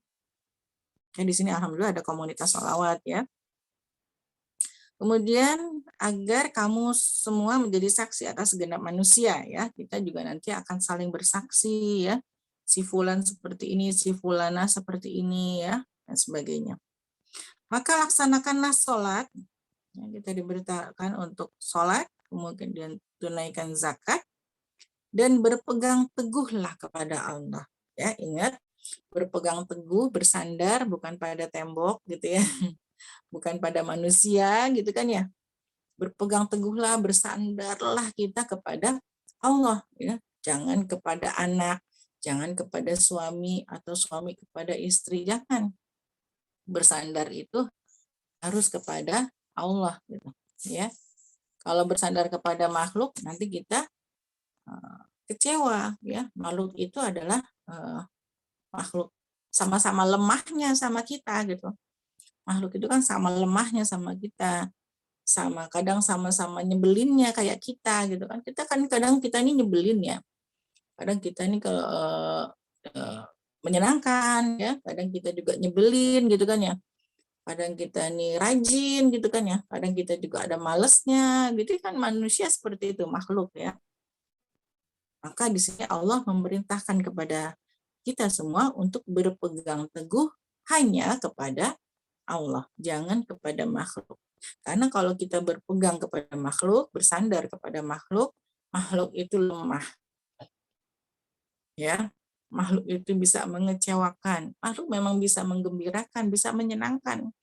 Di sini alhamdulillah ada komunitas sholawat ya. Kemudian agar kamu semua menjadi saksi atas segenap manusia ya. Kita juga nanti akan saling bersaksi ya. Si fulan seperti ini, si fulana seperti ini ya, dan sebagainya. Maka laksanakanlah sholat. Ya, kita diberitakan untuk sholat, kemudian tunaikan zakat, dan berpegang teguhlah kepada Allah. Ya, ingat, berpegang teguh, bersandar bukan pada tembok gitu ya. Bukan pada manusia gitu kan ya. Berpegang teguhlah, bersandarlah kita kepada Allah ya. Jangan kepada anak, jangan kepada suami atau suami kepada istri, jangan. Bersandar itu harus kepada Allah gitu ya. Kalau bersandar kepada makhluk nanti kita kecewa ya. Makhluk itu adalah makhluk sama-sama lemahnya sama kita gitu. Makhluk itu kan sama lemahnya sama kita, sama kadang sama-sama nyebelinnya kayak kita gitu kan. Kita kan kadang kita ini nyebelin ya, kadang kita ini kalau menyenangkan ya, kadang kita juga nyebelin gitu kan ya, kadang kita ini rajin gitu kan ya, kadang kita juga ada malesnya gitu kan. Manusia seperti itu, makhluk ya. Maka di sini Allah memerintahkan kepada kita semua untuk berpegang teguh hanya kepada Allah, jangan kepada makhluk. Karena kalau kita berpegang kepada makhluk, bersandar kepada makhluk, makhluk itu lemah. Ya, makhluk itu bisa mengecewakan. Makhluk memang bisa menggembirakan, bisa menyenangkan.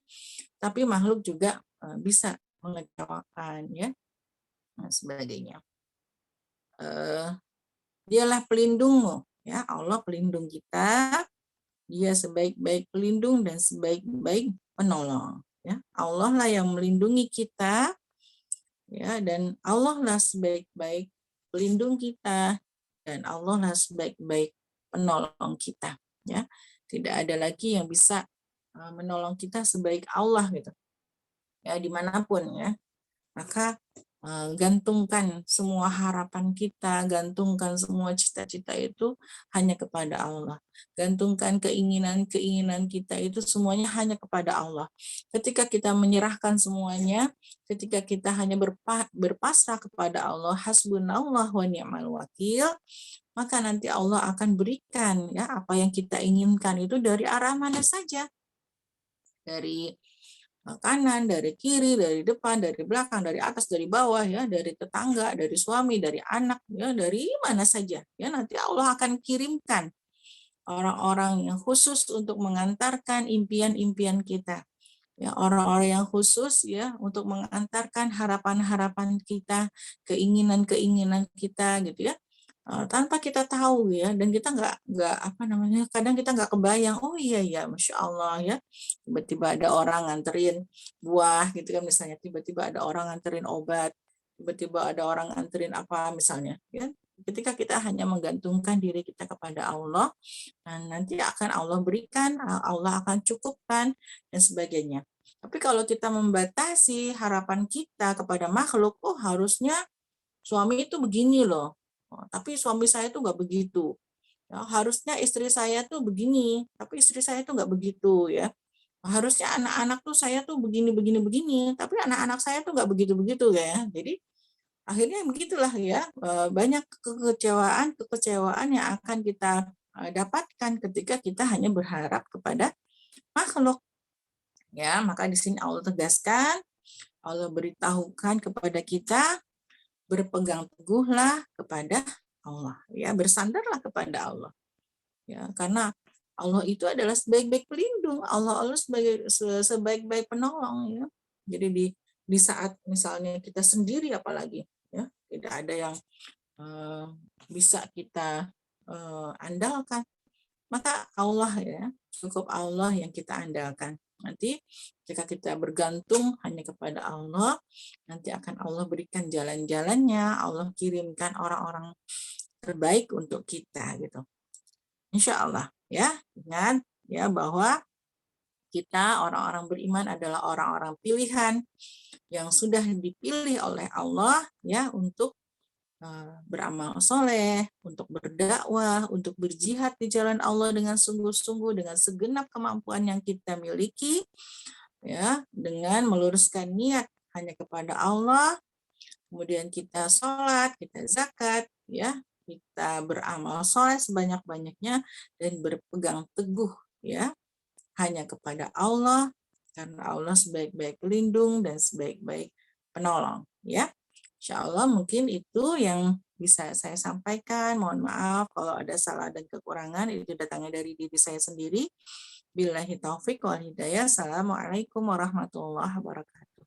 Tapi makhluk juga bisa mengecewakan ya, dan sebagainya. Dialah pelindungmu, ya Allah pelindung kita. Dia sebaik-baik pelindung dan sebaik-baik penolong. Ya, Allah lah yang melindungi kita, ya, dan Allah lah sebaik-baik pelindung kita, dan Allah lah sebaik-baik penolong kita. Ya, tidak ada lagi yang bisa menolong kita sebaik Allah gitu. Ya, dimanapun ya. Maka gantungkan semua harapan kita, gantungkan semua cita-cita itu hanya kepada Allah. Gantungkan keinginan-keinginan kita itu semuanya hanya kepada Allah. Ketika kita menyerahkan semuanya, ketika kita hanya berpasrah kepada Allah, hasbunallah wa ni'mal wakil, maka nanti Allah akan berikan ya apa yang kita inginkan itu dari arah mana saja. Dari kanan, dari kiri, dari depan, dari belakang, dari atas, dari bawah, ya, dari tetangga, dari suami, dari anak, ya, dari mana saja. Ya, nanti Allah akan kirimkan orang-orang yang khusus untuk mengantarkan impian-impian kita. Ya, orang-orang yang khusus ya untuk mengantarkan harapan-harapan kita, keinginan-keinginan kita gitu ya. tanpa kita tahu ya, dan kita nggak apa namanya, kadang kita nggak kebayang, oh iya ya, masya Allah ya, tiba-tiba ada orang nganterin buah gitu kan misalnya, tiba-tiba ada orang nganterin obat, tiba-tiba ada orang nganterin apa misalnya, ya. Ketika kita hanya menggantungkan diri kita kepada Allah, nanti akan Allah berikan, Allah akan cukupkan dan sebagainya. Tapi kalau kita membatasi harapan kita kepada makhluk, oh harusnya suami itu begini loh, tapi suami saya tuh nggak begitu. Ya, harusnya istri saya tuh begini, tapi istri saya tuh nggak begitu ya. Harusnya anak-anak tuh saya tuh begini begini begini, tapi anak-anak saya tuh nggak begitu begitu ya. Jadi akhirnya begitulah ya, banyak kekecewaan yang akan kita dapatkan ketika kita hanya berharap kepada makhluk. Ya, maka di sini Allah tegaskan, Allah beritahukan kepada kita, berpegang teguhlah kepada Allah, ya, bersandarlah kepada Allah. Ya, karena Allah itu adalah sebaik-baik pelindung, Allah sebaik-baik penolong ya. Jadi di saat misalnya kita sendiri apalagi ya, tidak ada yang bisa kita andalkan, maka Allah ya, cukup Allah yang kita andalkan. Nanti jika kita bergantung hanya kepada Allah, nanti akan Allah berikan jalan-jalannya, Allah kirimkan orang-orang terbaik untuk kita gitu. Insya Allah ya, ingat ya bahwa kita orang-orang beriman adalah orang-orang pilihan yang sudah dipilih oleh Allah ya untuk beramal soleh, untuk berdakwah, untuk berjihad di jalan Allah dengan sungguh-sungguh, dengan segenap kemampuan yang kita miliki, ya, dengan meluruskan niat hanya kepada Allah, kemudian kita sholat, kita zakat, ya, kita beramal soleh sebanyak-banyaknya dan berpegang teguh, ya, hanya kepada Allah, karena Allah sebaik-baik pelindung dan sebaik-baik penolong, ya. Insya Allah mungkin itu yang bisa saya sampaikan. Mohon maaf kalau ada salah dan kekurangan, itu datangnya dari diri saya sendiri. Billahi taufik wal hidayah. Assalamualaikum warahmatullahi wabarakatuh.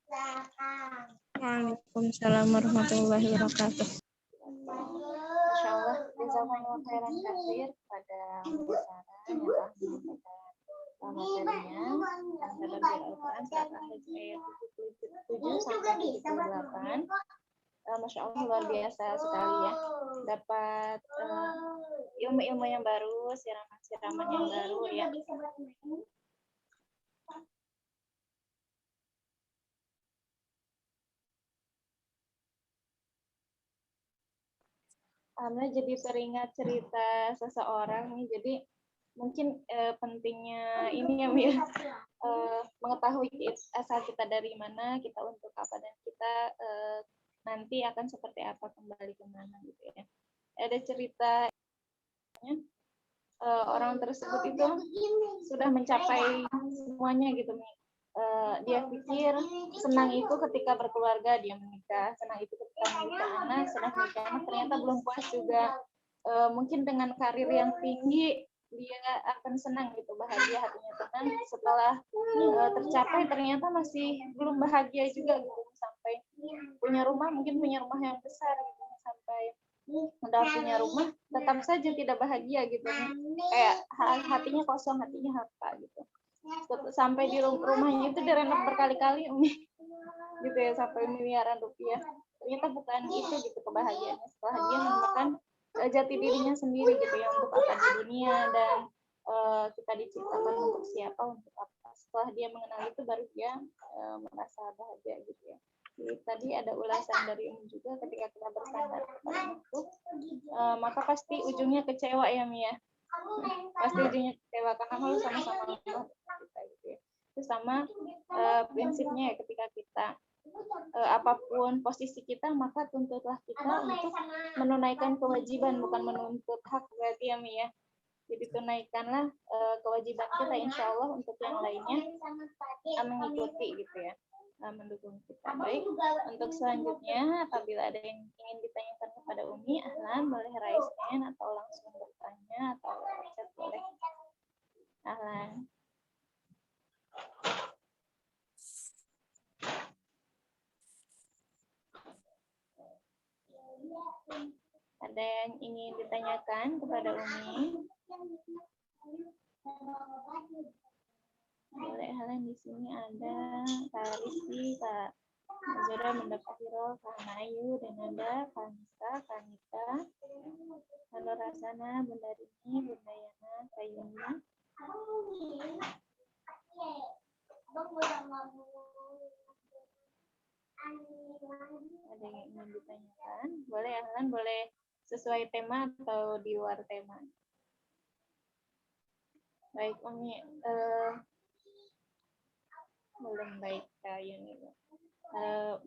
Waalaikumsalam warahmatullahi wabarakatuh. Masya Allah, jazakumullah khairan katsir pada pembicaraan yang telah menyampaikan materinya dalam Al-Quran surat Al-Hajj ayat 77 sampai 78. Masya Allah, luar biasa sekali ya, dapat ilmu-ilmu yang baru, siraman-siraman yang baru ya. Alhamdulillah jadi teringat cerita seseorang nih, jadi mungkin pentingnya ini ya Mir, mengetahui asal kita dari mana, kita untuk apa, dan kita nanti akan seperti apa, kembali kemana gitu ya. Ada ceritanya, orang tersebut itu sudah mencapai semuanya gitu. Dia pikir senang itu ketika berkeluarga, dia menikah, senang itu ketika memiliki anak, senang menikah anak, ternyata belum puas juga. Mungkin dengan karir yang tinggi dia akan senang gitu, bahagia, hatinya tenang. Setelah tercapai ternyata masih belum bahagia juga gitu, sampai punya rumah, mungkin punya rumah yang besar gitu, sampai udah punya rumah tetap saja tidak bahagia gitu, kayak hatinya kosong, hatinya hampa gitu. Sampai di rumahnya itu direnov berkali-kali gitu ya, sampai miliaran rupiah, ternyata bukan itu gitu kebahagiaannya. Setelah dia menemukan jati dirinya sendiri gitu ya, untuk apa di dunia, dan kita diciptakan untuk siapa, untuk apa. Setelah dia mengenal itu baru dia merasa bahagia gitu ya. Jadi tadi ada ulasan dari Umi juga, ketika kita bersandar kepada makhluk, maka pasti ujungnya kecewa ya Mia. Pasti ujungnya kecewa karena malu sama-sama kita gitu ya. Itu sama prinsipnya ya, ketika kita apapun posisi kita, maka tuntutlah kita untuk menunaikan kewajiban, bukan menuntut hak, berarti ya Mia. Jadi tunaikanlah kewajiban kita, insya Allah untuk yang lainnya mengikuti gitu ya, mendukung kita. Baik, untuk selanjutnya apabila ada yang ingin ditanyakan kepada Umi, ahlan, boleh raise hand atau langsung bertanya atau chat boleh. Ahlan. Ada Ada yang ingin ditanyakan kepada Umi? Boleh, Helen di sini ada Kak Rizky, Kak Zura, Bunda Kahiro, Kak Nayu, dan ada Kak Nisa, Kak Nita, Halo Rasana, Bunda Rini, Bunda Yana, Kak Yuni. Ada yang ingin ditanyakan? Boleh ya, Helen, boleh sesuai tema atau di luar tema. Baik, Umi. Belum baik, Kak Yuni.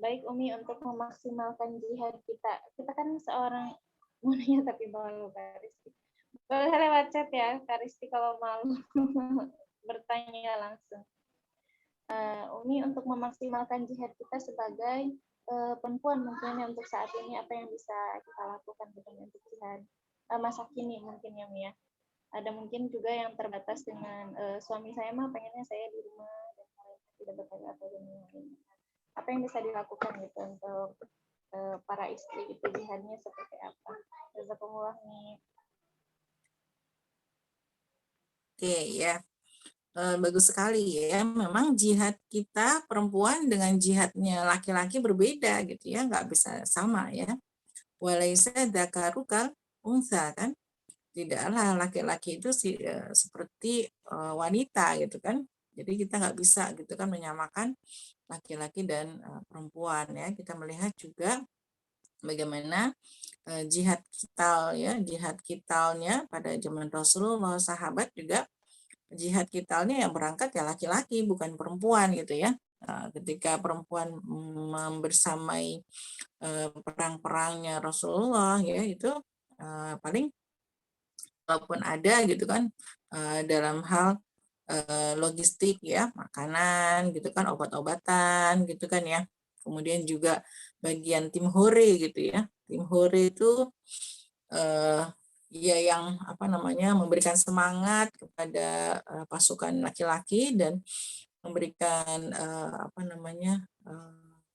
Baik, Umi, untuk memaksimalkan jihad kita. Kita kan seorang mulia tapi malu, Kak Rizky. Boleh lewat chat ya, Kak Rizky, kalau malu bertanya langsung. Umi, untuk memaksimalkan jihad kita sebagai perempuan mungkin untuk saat ini, apa yang bisa kita lakukan untuk jihad masa kini mungkin ya, Umi ya. Ada mungkin juga yang terbatas dengan suami saya mah pengennya saya di rumah dan tidak bekerja atau dan lain-lain. Apa yang bisa dilakukan gitu untuk para istri itu jihadnya seperti apa? Jazakumullah nih. Oke ya. Bagus sekali ya. Memang jihad kita perempuan dengan jihadnya laki-laki berbeda gitu ya, nggak bisa sama ya. Walaisa dzakaru kal unsa kan. Tidaklah laki-laki itu seperti wanita gitu kan. Jadi kita nggak bisa gitu kan menyamakan laki-laki dan perempuan ya. Kita melihat juga bagaimana jihad kital ya, jihad kitalnya pada zaman Rasulullah, sahabat juga jihad kitalnya yang berangkat ya laki-laki bukan perempuan gitu ya. Ketika perempuan membersamai perang-perangnya Rasulullah ya itu paling walaupun ada gitu kan dalam hal logistik ya, makanan gitu kan, obat-obatan gitu kan ya. Kemudian juga bagian tim hore gitu ya. Tim hore itu ya yang apa namanya memberikan semangat kepada pasukan laki-laki dan memberikan apa namanya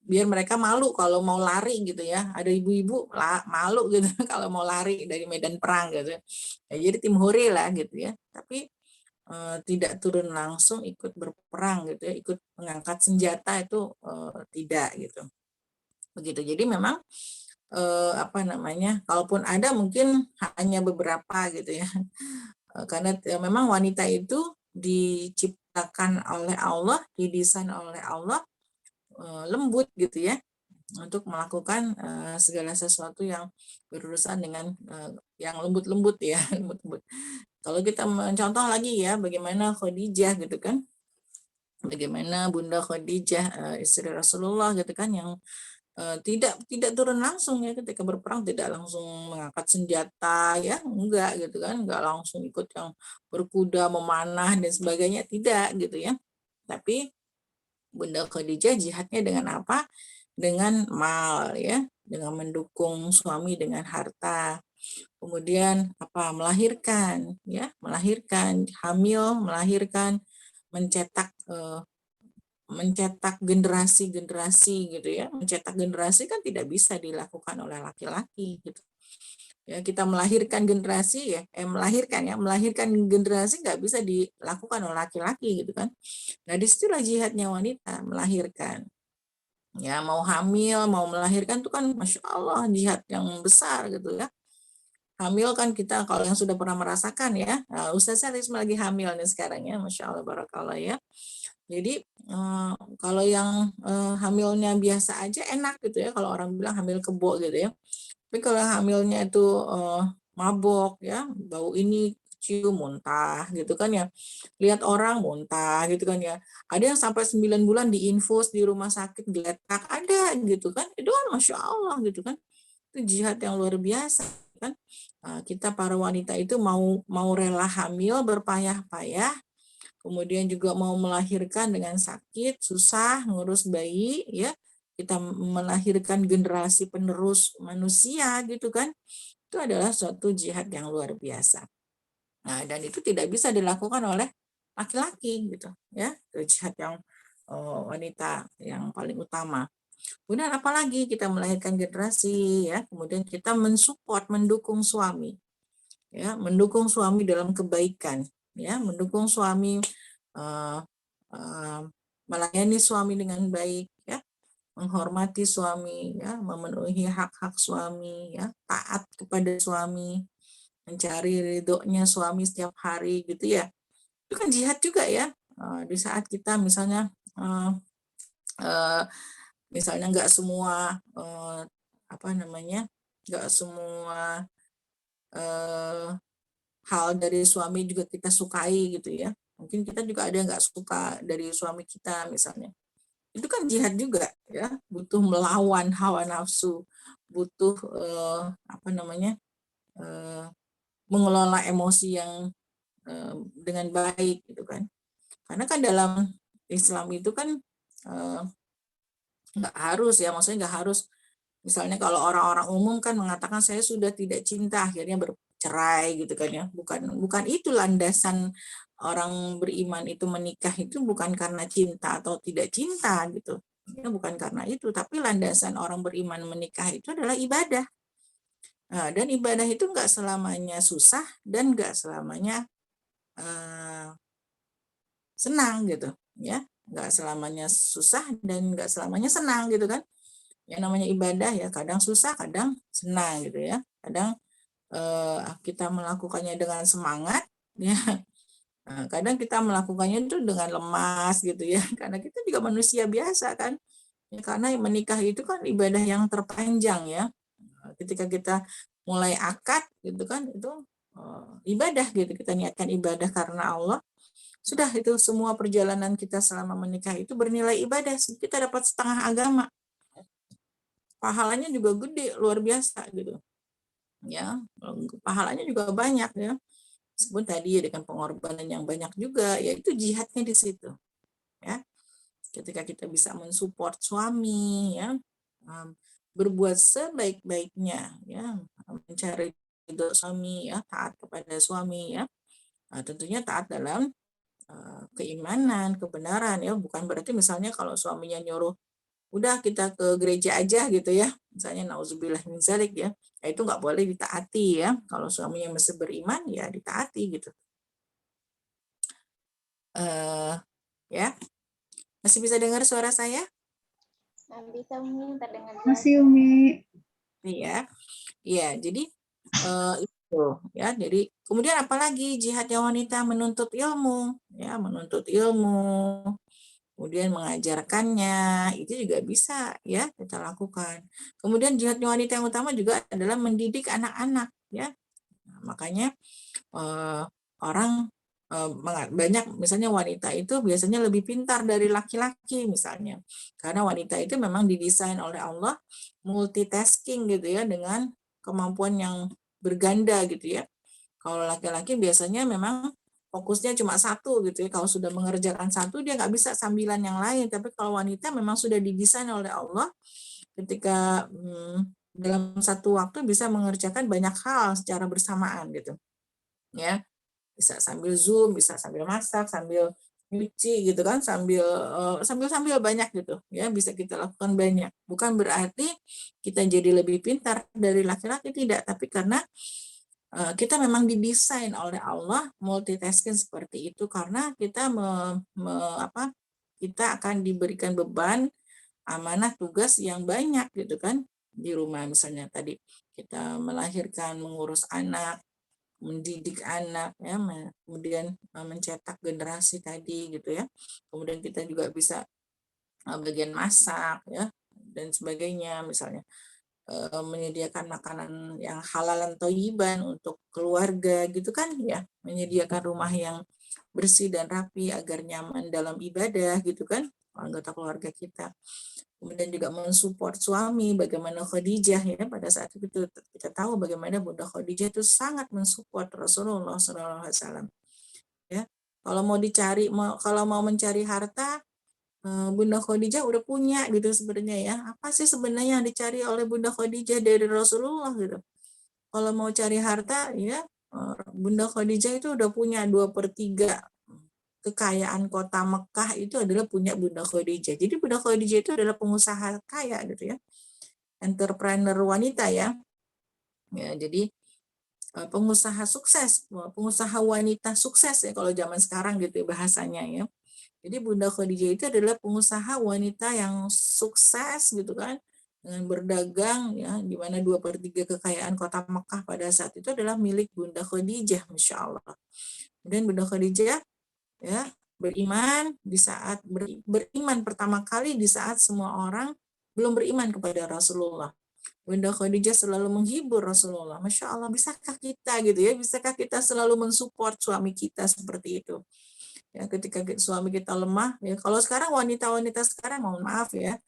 biar mereka malu kalau mau lari gitu ya. Ada ibu-ibu malu gitu kalau mau lari dari medan perang gitu. Ya, jadi tim hore lah gitu ya. Tapi tidak turun langsung ikut berperang gitu ya, ikut mengangkat senjata itu tidak gitu. Begitu. Jadi memang apa namanya, kalaupun ada mungkin hanya beberapa gitu ya. Karena memang wanita itu diciptakan oleh Allah, didesain oleh Allah lembut gitu ya, untuk melakukan segala sesuatu yang berurusan dengan yang lembut-lembut ya, lembut-lembut. Kalau kita mencontoh lagi ya, bagaimana Khadijah gitu kan, bagaimana Bunda Khadijah istri Rasulullah gitu kan, yang tidak turun langsung ya ketika berperang, tidak langsung mengangkat senjata ya, enggak gitu kan, enggak langsung ikut yang berkuda memanah dan sebagainya, tidak gitu ya. Tapi Bunda Khadijah jihadnya dengan apa? Dengan mal ya, dengan mendukung suami dengan harta. Kemudian apa? Melahirkan ya, melahirkan, hamil, melahirkan, mencetak generasi-generasi gitu ya. Mencetak generasi kan tidak bisa dilakukan oleh laki-laki gitu. Ya, kita melahirkan generasi ya, melahirkan generasi nggak bisa dilakukan oleh laki-laki gitu kan. Nah, disitulah jihadnya wanita, melahirkan. Ya, mau hamil, mau melahirkan itu kan Masya Allah jihad yang besar gitu ya. Hamil kan kita kalau yang sudah pernah merasakan ya, Ustazah Risma lagi hamil nih sekarang ya, Masya Allah barakallah ya. Jadi kalau yang hamilnya biasa aja enak gitu ya, kalau orang bilang hamil kebo gitu ya. Tapi kalau hamilnya itu mabok ya, bau ini cium muntah gitu kan ya. Lihat orang muntah gitu kan ya. Ada yang sampai 9 bulan diinfus di rumah sakit geletak, ada gitu kan. Itu kan Masya Allah gitu kan. Itu jihad yang luar biasa kan. Kita para wanita itu mau rela hamil berpayah-payah, kemudian juga mau melahirkan dengan sakit, susah, ngurus bayi, ya, kita melahirkan generasi penerus manusia, gitu kan, itu adalah suatu jihad yang luar biasa. Nah, dan itu tidak bisa dilakukan oleh laki-laki, gitu, ya, itu jihad yang wanita yang paling utama. Kemudian apalagi kita melahirkan generasi ya, kemudian kita mensupport, mendukung suami ya, mendukung suami dalam kebaikan ya, mendukung suami uh, uh, melayani suami dengan baik ya, menghormati suami ya, memenuhi hak-hak suami ya, taat kepada suami, mencari ridhonya suami setiap hari gitu ya. Itu kan jihad juga ya. Di saat kita misalnya misalnya nggak semua apa namanya, nggak semua hal dari suami juga kita sukai gitu ya. Mungkin kita juga ada yang nggak suka dari suami kita misalnya. Itu kan jihad juga ya, butuh melawan hawa nafsu, butuh apa namanya, mengelola emosi yang dengan baik gitu kan. Karena kan dalam Islam itu kan nggak harus ya, maksudnya nggak harus. Misalnya kalau orang-orang umum kan mengatakan saya sudah tidak cinta, akhirnya bercerai gitu kan ya. Bukan itu landasan orang beriman itu menikah, itu bukan karena cinta atau tidak cinta gitu. Ya, bukan karena itu, tapi landasan orang beriman menikah itu adalah ibadah. Nah, dan ibadah itu nggak selamanya susah dan nggak selamanya senang gitu ya. Nggak selamanya susah dan nggak selamanya senang gitu kan. Yang namanya ibadah ya kadang susah, kadang senang gitu ya. Kadang kita melakukannya dengan semangat ya. Kadang kita melakukannya itu dengan lemas gitu ya. Karena kita juga manusia biasa kan. Ya, karena menikah itu kan ibadah yang terpanjang ya. Ketika kita mulai akad gitu kan, itu ibadah gitu. Kita niatkan ibadah karena Allah. Sudah itu semua perjalanan kita selama menikah itu bernilai ibadah. Kita dapat setengah agama. Pahalanya juga gede, luar biasa gitu. Ya, pahalanya juga banyak ya. Meskipun tadi dengan pengorbanan yang banyak juga, ya itu jihadnya di situ. Ya, ketika kita bisa mensupport suami, ya, berbuat sebaik-baiknya, ya, mencari ridho suami, ya, taat kepada suami, ya. Nah, tentunya taat dalam keimanan, kebenaran, ya, bukan berarti misalnya kalau suaminya nyuruh udah kita ke gereja aja gitu ya, misalnya nauzubillah min zalik ya, itu nggak boleh ditaati ya. Kalau suaminya masih beriman ya ditaati gitu. Ya, masih bisa dengar suara saya? Bisa Umi, terdengar jelas. Masih Umi. Iya, iya. Jadi itu ya. Jadi kemudian apalagi jihadnya wanita menuntut ilmu, ya, menuntut ilmu. Kemudian mengajarkannya, itu juga bisa ya kita lakukan. Kemudian jihadnya wanita yang utama juga adalah mendidik anak-anak ya. Nah, makanya orang banyak misalnya wanita itu biasanya lebih pintar dari laki-laki misalnya. Karena wanita itu memang didesain oleh Allah multitasking gitu ya, dengan kemampuan yang berganda gitu ya. Kalau laki-laki biasanya memang fokusnya cuma satu gitu ya. Kalau sudah mengerjakan satu dia nggak bisa sambilan yang lain. Tapi kalau wanita memang sudah didesain oleh Allah ketika dalam satu waktu bisa mengerjakan banyak hal secara bersamaan gitu. Ya, bisa sambil Zoom, bisa sambil masak, sambil nyuci gitu kan, sambil banyak gitu ya, bisa kita lakukan banyak. Bukan berarti kita jadi lebih pintar dari laki-laki, tidak, tapi karena kita memang didesain oleh Allah multitasking seperti itu karena kita kita akan diberikan beban amanah tugas yang banyak gitu kan di rumah. Misalnya tadi kita melahirkan, mengurus anak, mendidik anak ya, kemudian mencetak generasi tadi gitu ya. Kemudian kita juga bisa bagian masak ya dan sebagainya, misalnya menyediakan makanan yang halalan thayyiban untuk keluarga gitu kan ya, menyediakan rumah yang bersih dan rapi agar nyaman dalam ibadah gitu kan anggota keluarga kita. Kemudian juga mensupport suami, bagaimana Khadijah ya, pada saat itu kita tahu bagaimana Bunda Khadijah itu sangat mensupport Rasulullah SAW ya. Kalau mau dicari, kalau mau mencari harta, Bunda Khadijah udah punya gitu sebenarnya ya. Apa sih sebenarnya yang dicari oleh Bunda Khadijah dari Rasulullah gitu? Kalau mau cari harta ya, Bunda Khadijah itu udah punya 2/3 kekayaan kota Mekah itu adalah punya Bunda Khadijah. Jadi Bunda Khadijah itu adalah pengusaha kaya gitu ya, entrepreneur wanita ya. Ya, jadi pengusaha sukses, pengusaha wanita sukses ya kalau zaman sekarang gitu ya bahasanya ya. Jadi Bunda Khadijah itu adalah pengusaha wanita yang sukses gitu kan, dengan berdagang ya, di mana 2/3 kekayaan kota Mekah pada saat itu adalah milik Bunda Khadijah, Masya Allah. Dan Bunda Khadijah ya beriman di saat beriman pertama kali di saat semua orang belum beriman kepada Rasulullah. Bunda Khadijah selalu menghibur Rasulullah. Masya Allah, bisakah kita gitu ya, bisakah kita selalu mensupport suami kita seperti itu? Ya, ketika suami kita lemah, ya kalau sekarang wanita-wanita sekarang, mohon maaf ya,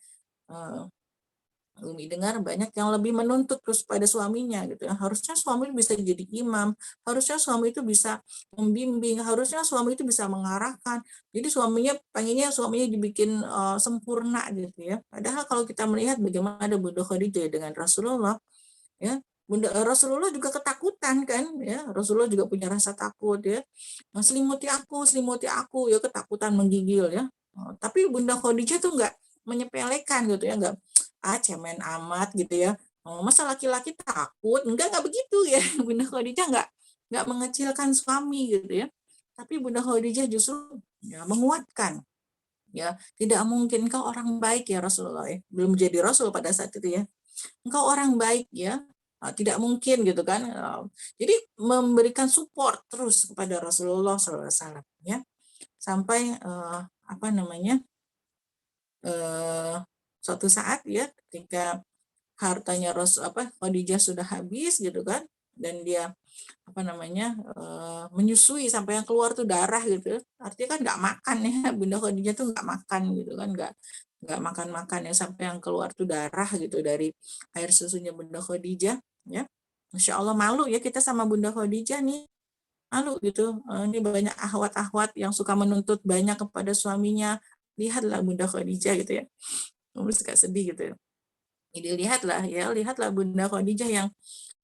Umi dengar banyak yang lebih menuntut terus pada suaminya gitu ya. Harusnya suami bisa jadi imam, harusnya suami itu bisa membimbing, harusnya suami itu bisa mengarahkan. Jadi pengennya suaminya dibikin sempurna gitu ya. Padahal kalau kita melihat bagaimana Bunda Khadijah dengan Rasulullah ya, Rasulullah juga ketakutan kan ya. Rasulullah juga punya rasa takut ya. Selimuti aku ya, ketakutan menggigil ya. Tapi Bunda Khadijah tuh enggak menyepelekan gitu ya, enggak cemen amat gitu ya. Masa laki-laki takut? Enggak begitu ya. Bunda Khadijah enggak mengecilkan suami gitu ya. Tapi Bunda Khadijah justru ya, menguatkan. Ya, tidak mungkin kau orang baik ya Rasulullah ya. Belum jadi Rasul pada saat itu ya. Engkau orang baik ya. Tidak mungkin gitu kan. Jadi memberikan support terus kepada Rasulullah SAW ya. Sampai apa namanya? Suatu saat ya ketika hartanya Khadijah sudah habis gitu kan, dan dia apa namanya menyusui sampai yang keluar tuh darah gitu, artinya kan nggak makan ya. Bunda Khadijah tuh nggak makan gitu kan, nggak makan ya, sampai yang keluar tuh darah gitu dari air susunya Bunda Khadijah ya. Masya Allah, malu ya kita sama Bunda Khadijah nih, malu gitu. Ini banyak ahwat-ahwat yang suka menuntut banyak kepada suaminya, lihatlah Bunda Khadijah gitu ya. Kamu suka sedih gitu ya. Jadi lihatlah Bunda Khadijah yang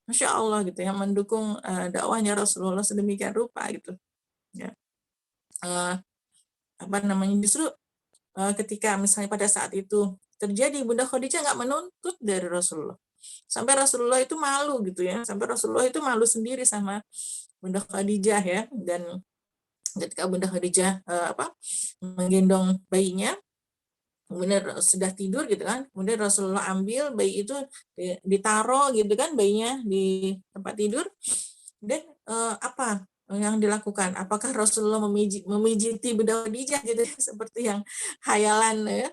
Masya Allah gitu ya, mendukung dakwahnya Rasulullah sedemikian rupa gitu ya. Apa namanya, justru ketika misalnya pada saat itu terjadi, Bunda Khadijah nggak menuntut dari Rasulullah, sampai Rasulullah itu malu gitu ya, sampai Rasulullah itu malu sendiri sama Bunda Khadijah ya. Dan ketika Bunda Khadijah menggendong bayinya, kemudian sudah tidur gitu kan, kemudian Rasulullah ambil bayi itu, ditaruh gitu kan bayinya di tempat tidur, dan apa yang dilakukan? Apakah Rasulullah memijiti Bunda Khadijah gitu ya, seperti yang hayalan ya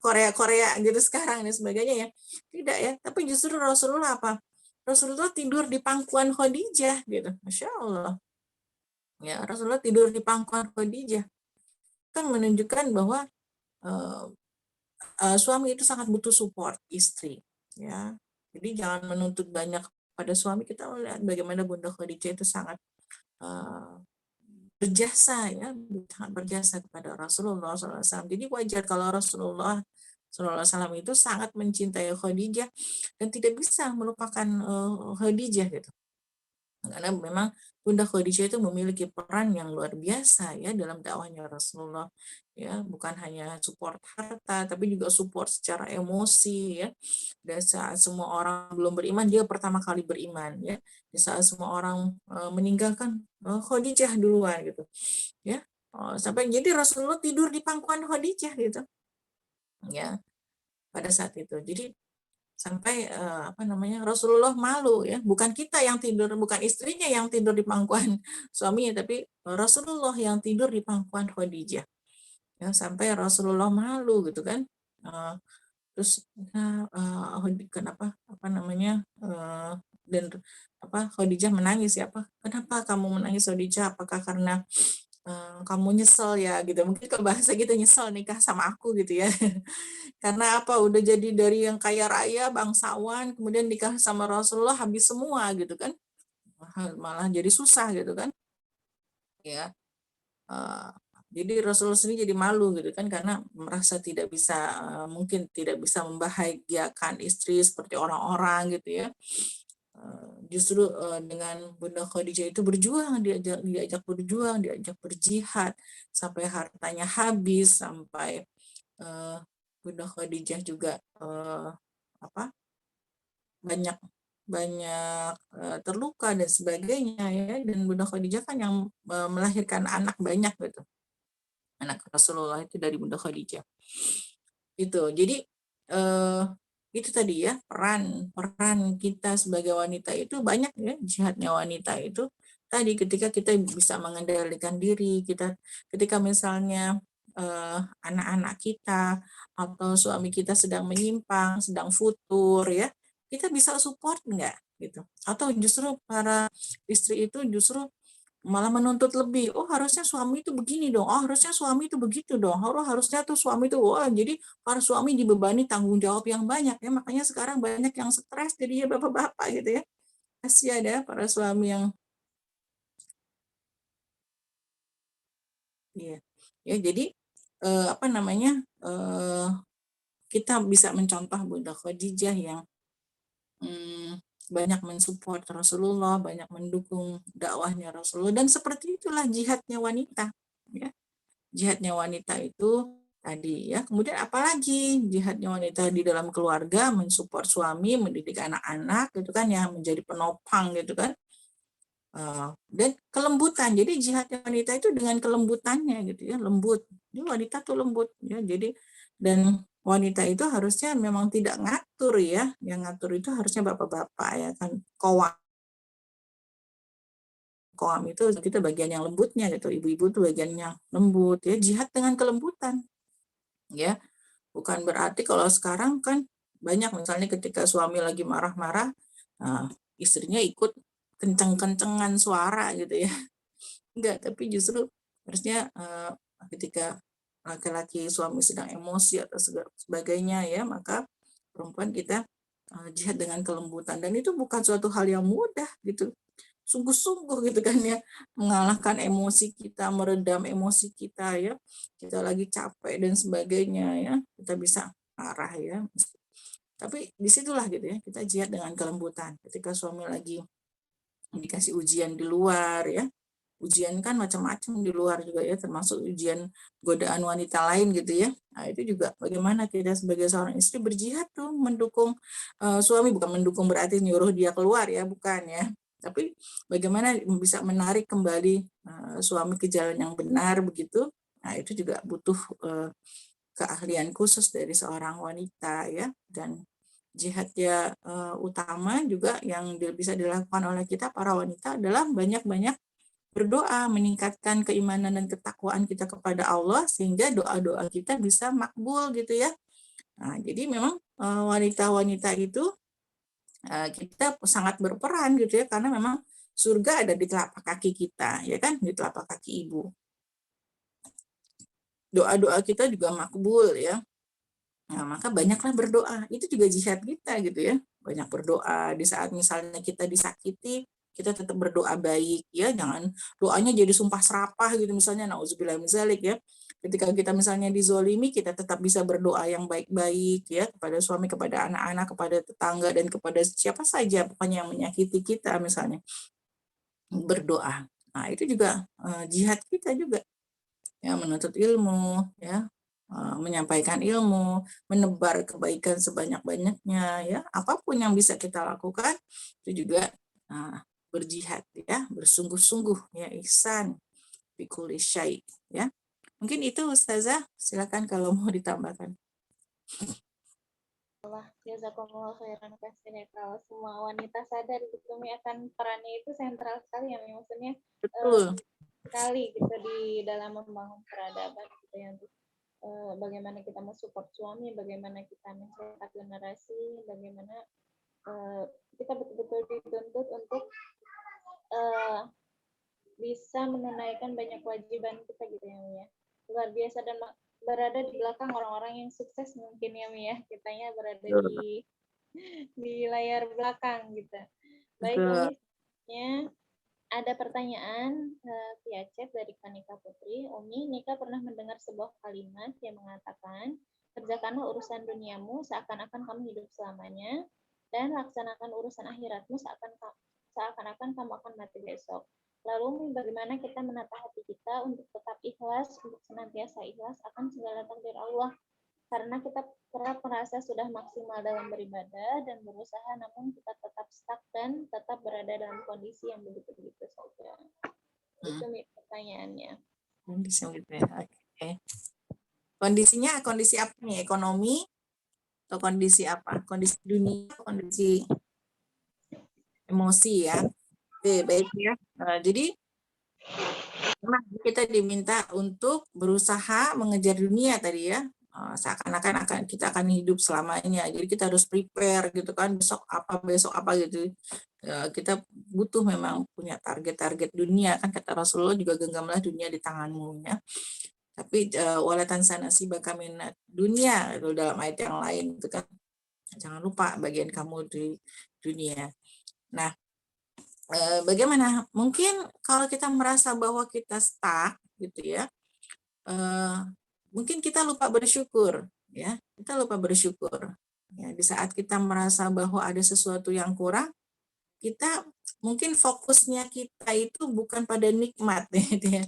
Korea gitu sekarang dan sebagainya ya? Tidak ya, tapi justru Rasulullah apa? Rasulullah tidur di pangkuan Khadijah gitu. Masya Allah ya, Rasulullah tidur di pangkuan Khadijah, kan menunjukkan bahwa suami itu sangat butuh support istri ya. Jadi jangan menuntut banyak pada suami. Kita melihat bagaimana Bunda Khadijah itu sangat berjasa ya, sangat berjasa kepada Rasulullah SAW. Jadi wajar kalau Rasulullah SAW itu sangat mencintai Khadijah dan tidak bisa melupakan Khadijah gitu. Karena memang Bunda Khadijah itu memiliki peran yang luar biasa ya dalam dakwahnya Rasulullah ya, bukan hanya support harta tapi juga support secara emosi ya. Dan saat semua orang belum beriman, dia pertama kali beriman ya. Di saat semua orang meninggalkan, Khadijah duluan gitu ya. Sampai jadi Rasulullah tidur di pangkuan Khadijah gitu ya pada saat itu. Jadi sampai Rasulullah malu ya, bukan kita yang tidur, bukan istrinya yang tidur di pangkuan suaminya, tapi Rasulullah yang tidur di pangkuan Khadijah ya, sampai Rasulullah malu gitu kan. Terus kenapa dan Khadijah menangis ya, kenapa kamu menangis Khadijah, apakah karena kamu nyesel ya gitu, mungkin ke bahasa gitu, nyesel nikah sama aku gitu ya. Karena apa, udah jadi dari yang kaya raya bangsawan kemudian nikah sama Rasulullah habis semua gitu kan, malah jadi susah gitu kan ya. Jadi Rasulullah sendiri jadi malu gitu kan, karena merasa tidak bisa, mungkin tidak bisa membahagiakan istri seperti orang-orang gitu ya. justru dengan Bunda Khadijah itu berjuang, diajak berjuang, diajak berjihad sampai hartanya habis, sampai Bunda Khadijah juga banyak banyak terluka dan sebagainya ya. Dan Bunda Khadijah kan yang melahirkan anak banyak gitu, anak Rasulullah itu dari Bunda Khadijah itu. Jadi itu tadi ya, peran kita sebagai wanita itu banyak ya. Jihadnya wanita itu tadi ketika kita bisa mengendalikan diri kita, ketika misalnya anak-anak kita atau suami kita sedang menyimpang, sedang futur ya, kita bisa support enggak gitu. Atau justru para istri itu justru malah menuntut lebih. Oh, harusnya suami itu begini dong. Oh, harusnya suami itu begitu dong. Oh, harusnya tuh suami itu, wah, jadi para suami dibebani tanggung jawab yang banyak ya. Makanya sekarang banyak yang stres jadi ya bapak-bapak gitu ya. Kasihan ya para suami yang ya. Ya, jadi apa namanya? Kita bisa mencontoh Bunda Khadijah yang banyak mensupport Rasulullah, banyak mendukung dakwahnya Rasulullah, dan seperti itulah jihadnya wanita ya. Jihadnya wanita itu tadi ya. Kemudian apalagi jihadnya wanita di dalam keluarga, mensupport suami, mendidik anak-anak gitu kan ya, menjadi penopang gitu kan. Dan kelembutan. Jadi jihadnya wanita itu dengan kelembutannya gitu ya, lembut. Jadi wanita tuh lembut ya. Jadi dan wanita itu harusnya memang tidak ngatur ya. Yang ngatur itu harusnya bapak-bapak ya kan. Koam itu kita bagian yang lembutnya gitu. Ibu-ibu itu bagiannya lembut ya. Jihad dengan kelembutan ya. Bukan berarti kalau sekarang kan banyak misalnya ketika suami lagi marah-marah, istrinya ikut kenceng-kencengan suara gitu ya. Enggak, tapi justru harusnya ketika laki-laki suami sedang emosi atau sebagainya ya, maka perempuan kita jihad dengan kelembutan, dan itu bukan suatu hal yang mudah gitu. Sungguh-sungguh gitu kan ya, mengalahkan emosi kita, meredam emosi kita ya. Kita lagi capek dan sebagainya ya, kita bisa marah ya. Tapi disitulah gitu ya, kita jihad dengan kelembutan. Ketika suami lagi dikasih ujian di luar ya, ujian kan macam-macam di luar juga ya, termasuk ujian godaan wanita lain gitu ya. Nah, itu juga bagaimana kita sebagai seorang istri berjihad tuh mendukung suami, bukan mendukung berarti nyuruh dia keluar ya, bukan ya. Tapi bagaimana bisa menarik kembali suami ke jalan yang benar begitu. Nah, itu juga butuh keahlian khusus dari seorang wanita ya. Dan jihad ya utama juga yang bisa dilakukan oleh kita para wanita adalah banyak-banyak berdoa, meningkatkan keimanan dan ketakwaan kita kepada Allah sehingga doa-doa kita bisa makbul gitu ya. Nah, jadi memang wanita-wanita itu kita sangat berperan gitu ya, karena memang surga ada di telapak kaki kita ya kan, di telapak kaki ibu. Doa-doa kita juga makbul ya. Nah, maka banyaklah berdoa. Itu juga jihad kita gitu ya. Banyak berdoa di saat misalnya kita disakiti, kita tetap berdoa baik ya. Jangan doanya jadi sumpah serapah gitu misalnya, nauzubillah min dzalik ya. Ketika kita misalnya dizolimi, kita tetap bisa berdoa yang baik-baik ya kepada suami, kepada anak-anak, kepada tetangga, dan kepada siapa saja pokoknya yang menyakiti kita misalnya. Berdoa. Nah, itu juga jihad kita juga ya, menuntut ilmu ya, menyampaikan ilmu, menebar kebaikan sebanyak-banyaknya ya. Apapun yang bisa kita lakukan itu juga berjihad ya, bersungguh-sungguh ya, ihsan fi kulli syai ya. Mungkin itu Ustazah, silakan kalau mau ditambahkan. Jazakumullah khairan kasih ya, kalau semua wanita sadar gitu akan perannya itu sentral sekali ya, maksudnya Betul. sekali gitu di dalam membangun peradaban gitu ya, untuk bagaimana kita mensupport suami, bagaimana kita mencetak generasi, bagaimana kita betul-betul dituntut untuk bisa menunaikan banyak kewajiban kita gitu ya, Mia. Luar biasa, dan berada di belakang orang-orang yang sukses mungkin ya, Mia. Kitanya berada di layar belakang gitu. Baik, Umi, ada pertanyaan via chat dari Kanika Putri. Umi, Nika pernah mendengar sebuah kalimat yang mengatakan, kerjakanlah urusan duniamu seakan-akan kamu hidup selamanya, dan laksanakan urusan akhiratmu seakan-akan kamu akan mati besok. Lalu bagaimana kita menata hati kita untuk tetap ikhlas, untuk senantiasa ikhlas akan segala takdir Allah. Karena kita kerap merasa sudah maksimal dalam beribadah dan berusaha, namun kita tetap stuck dan tetap berada dalam kondisi yang begitu-begitu saja. Itu pertanyaannya. Kondisi gitu ya. Oke. Kondisinya kondisi apa nih? Ekonomi atau kondisi apa? Kondisi dunia, kondisi emosi ya. Oke, baik ya. Jadi kita diminta untuk berusaha mengejar dunia tadi ya. Seakan-akan kita akan hidup selamanya. Jadi kita harus prepare gitu kan, besok apa gitu. Kita butuh memang punya target-target dunia kan, kata Rasulullah juga, genggamlah dunia di tanganmu ya. Tapi wala tansa nasibaka minad dunia itu dalam ayat yang lain itu kan. Jangan lupa bagian kamu di dunia. Nah, bagaimana? Mungkin kalau kita merasa bahwa kita stuck gitu ya, mungkin kita lupa bersyukur ya. Kita lupa bersyukur. Ya, di saat kita merasa bahwa ada sesuatu yang kurang, kita mungkin fokusnya kita itu bukan pada nikmat gitu ya.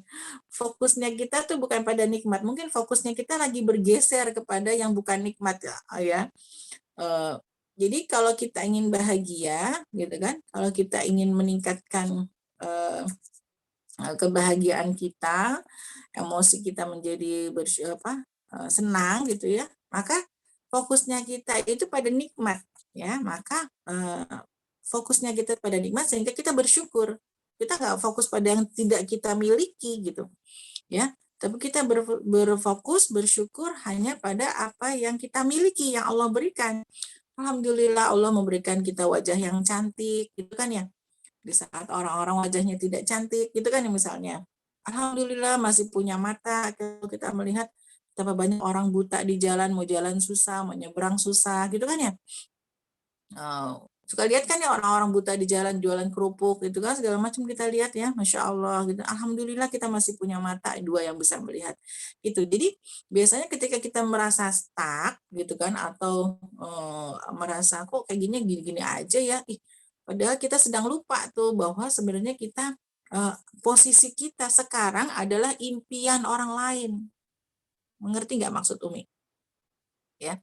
Fokusnya kita tuh bukan pada nikmat. Mungkin fokusnya kita lagi bergeser kepada yang bukan nikmat ya. Jadi kalau kita ingin bahagia gitu kan, kalau kita ingin meningkatkan kebahagiaan kita, emosi kita menjadi senang gitu ya, maka fokusnya kita itu pada nikmat ya. Maka fokusnya kita pada nikmat sehingga kita bersyukur. Kita nggak fokus pada yang tidak kita miliki gitu ya, tapi kita berfokus bersyukur hanya pada apa yang kita miliki, yang Allah berikan. Alhamdulillah Allah memberikan kita wajah yang cantik gitu kan ya. Di saat orang-orang wajahnya tidak cantik gitu kan ya misalnya. Alhamdulillah masih punya mata. Kalau kita melihat betapa banyak orang buta di jalan, mau jalan susah, mau nyebrang susah gitu kan ya. Suka lihat kan ya orang-orang buta di jalan jualan kerupuk gitu kan, segala macam kita lihat ya, Masya Allah gitu. Alhamdulillah kita masih punya mata dua yang bisa melihat gitu. Jadi biasanya ketika kita merasa stuck gitu kan, atau merasa kok kayak gini aja ya, padahal kita sedang lupa tuh bahwa sebenarnya kita posisi kita sekarang adalah impian orang lain. Mengerti nggak maksud Umi? Ya.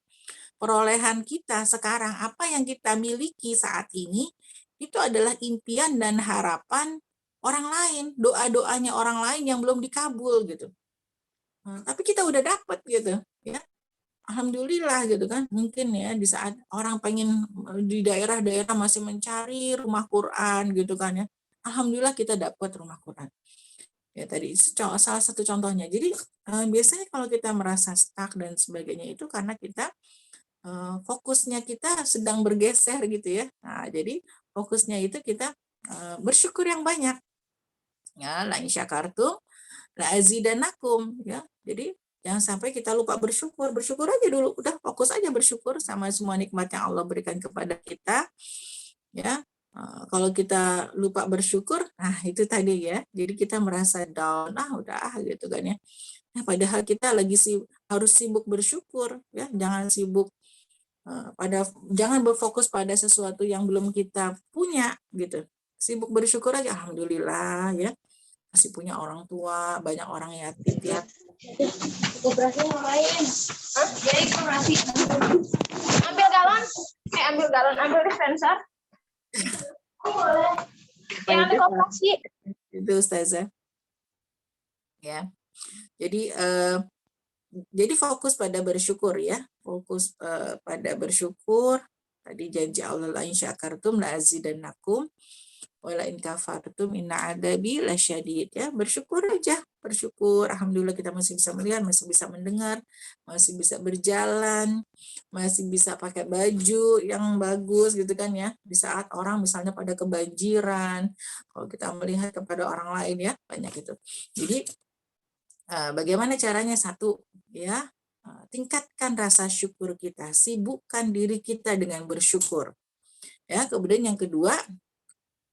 Perolehan kita sekarang, apa yang kita miliki saat ini, itu adalah impian dan harapan orang lain, doa-doanya orang lain yang belum dikabul gitu. Tapi kita udah dapet gitu, ya. Alhamdulillah gitu kan. Mungkin ya di saat orang pengen di daerah-daerah masih mencari rumah Quran gitu kan ya. Alhamdulillah kita dapat rumah Quran. Ya tadi salah satu contohnya. Jadi biasanya kalau kita merasa stuck dan sebagainya itu karena kita fokusnya kita sedang bergeser gitu ya. Nah, jadi fokusnya itu kita bersyukur yang banyak. Ya, la in syakartum la azidannakum ya. Jadi jangan sampai kita lupa bersyukur. Bersyukur aja dulu, udah fokus aja bersyukur sama semua nikmat yang Allah berikan kepada kita. Ya. Kalau kita lupa bersyukur, nah itu tadi ya. Jadi kita merasa down, udah gitu kan ya. Nah, padahal kita lagi harus sibuk bersyukur ya. Jangan sibuk jangan berfokus pada sesuatu yang belum kita punya gitu. Sibuk bersyukur aja, alhamdulillah ya, masih punya orang tua, banyak orang yatim ya. Koperasi ngapain? Jadi koperasi. Ambil galon, ambil dispenser. Boleh. Yang ambil koperasi. Itu Ustazah. Ya. Jadi fokus pada bersyukur ya, fokus pada bersyukur. Tadi janji Allah la in syakartum la azidannakum wa la in kafartum inna adabi lasyadid ya. Bersyukur aja, bersyukur. Alhamdulillah kita masih bisa melihat, masih bisa mendengar, masih bisa berjalan, masih bisa pakai baju yang bagus gitu kan ya. Di saat orang misalnya pada kebanjiran, kalau kita melihat kepada orang lain ya, banyak itu. Jadi bagaimana caranya? Satu, ya, tingkatkan rasa syukur kita, sibukkan diri kita dengan bersyukur. Ya, kemudian yang kedua,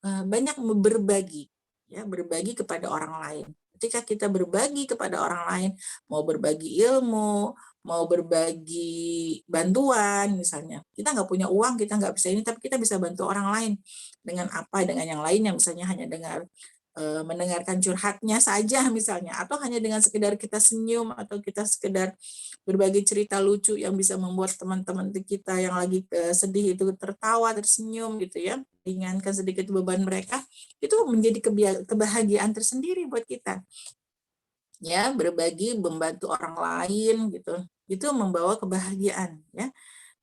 banyak berbagi, ya, berbagi kepada orang lain. Ketika kita berbagi kepada orang lain, mau berbagi ilmu, mau berbagi bantuan misalnya. Kita nggak punya uang, kita nggak bisa ini, tapi kita bisa bantu orang lain dengan apa, dengan yang lainnya, misalnya hanya dengan mendengarkan curhatnya saja misalnya, atau hanya dengan sekedar kita senyum, atau kita sekedar berbagi cerita lucu yang bisa membuat teman-teman kita yang lagi sedih itu tertawa, tersenyum gitu ya, ringankan sedikit beban mereka, itu menjadi kebahagiaan tersendiri buat kita. Ya, berbagi, membantu orang lain gitu. Itu membawa kebahagiaan ya.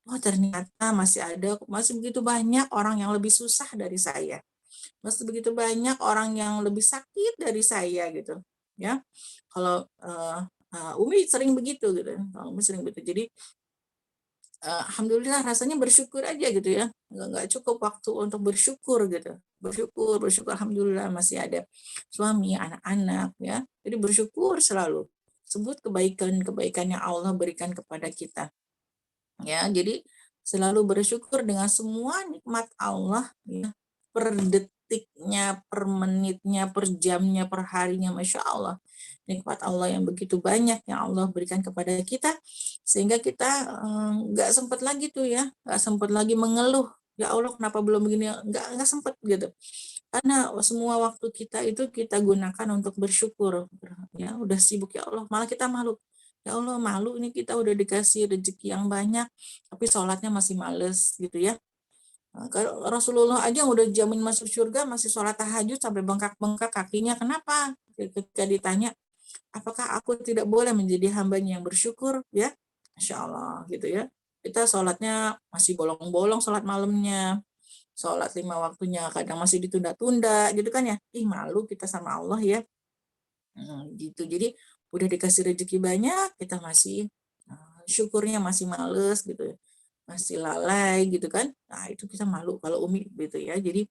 Oh, ternyata masih begitu banyak orang yang lebih susah dari saya. Masih begitu banyak orang yang lebih sakit dari saya gitu. Ya. Kalau Umi sering begitu gitu. Umi sering begitu. Jadi alhamdulillah rasanya bersyukur aja gitu ya, nggak cukup waktu untuk bersyukur gitu, bersyukur alhamdulillah masih ada suami, anak-anak ya, jadi bersyukur selalu, sebut kebaikan-kebaikan yang Allah berikan kepada kita ya, jadi selalu bersyukur dengan semua nikmat Allah ya, per detiknya, per menitnya, per jamnya, per harinya, Masya Allah. Nikmat Allah yang begitu banyak yang Allah berikan kepada kita, sehingga kita nggak sempat lagi tuh ya, nggak sempat lagi mengeluh, ya Allah kenapa belum begini, nggak sempat gitu. Karena semua waktu kita itu kita gunakan untuk bersyukur, ya udah sibuk ya Allah, malah kita malu. Ya Allah malu ini kita udah dikasih rezeki yang banyak, tapi sholatnya masih males gitu ya. Kalau Rasulullah aja yang udah jamin masuk surga masih sholat tahajud sampai bengkak-bengkak kakinya. Kenapa? Ketika ditanya, apakah aku tidak boleh menjadi hambanya yang bersyukur? Ya, Masya Allah gitu ya. Kita sholatnya masih bolong-bolong sholat malamnya, sholat 5 waktunya kadang masih ditunda-tunda gitu kan ya. Ih malu kita sama Allah ya. Gitu. Jadi udah dikasih rezeki banyak, kita masih syukurnya masih males gitu ya, masih lalai gitu kan. Nah itu kita malu kalau Umi gitu ya. Jadi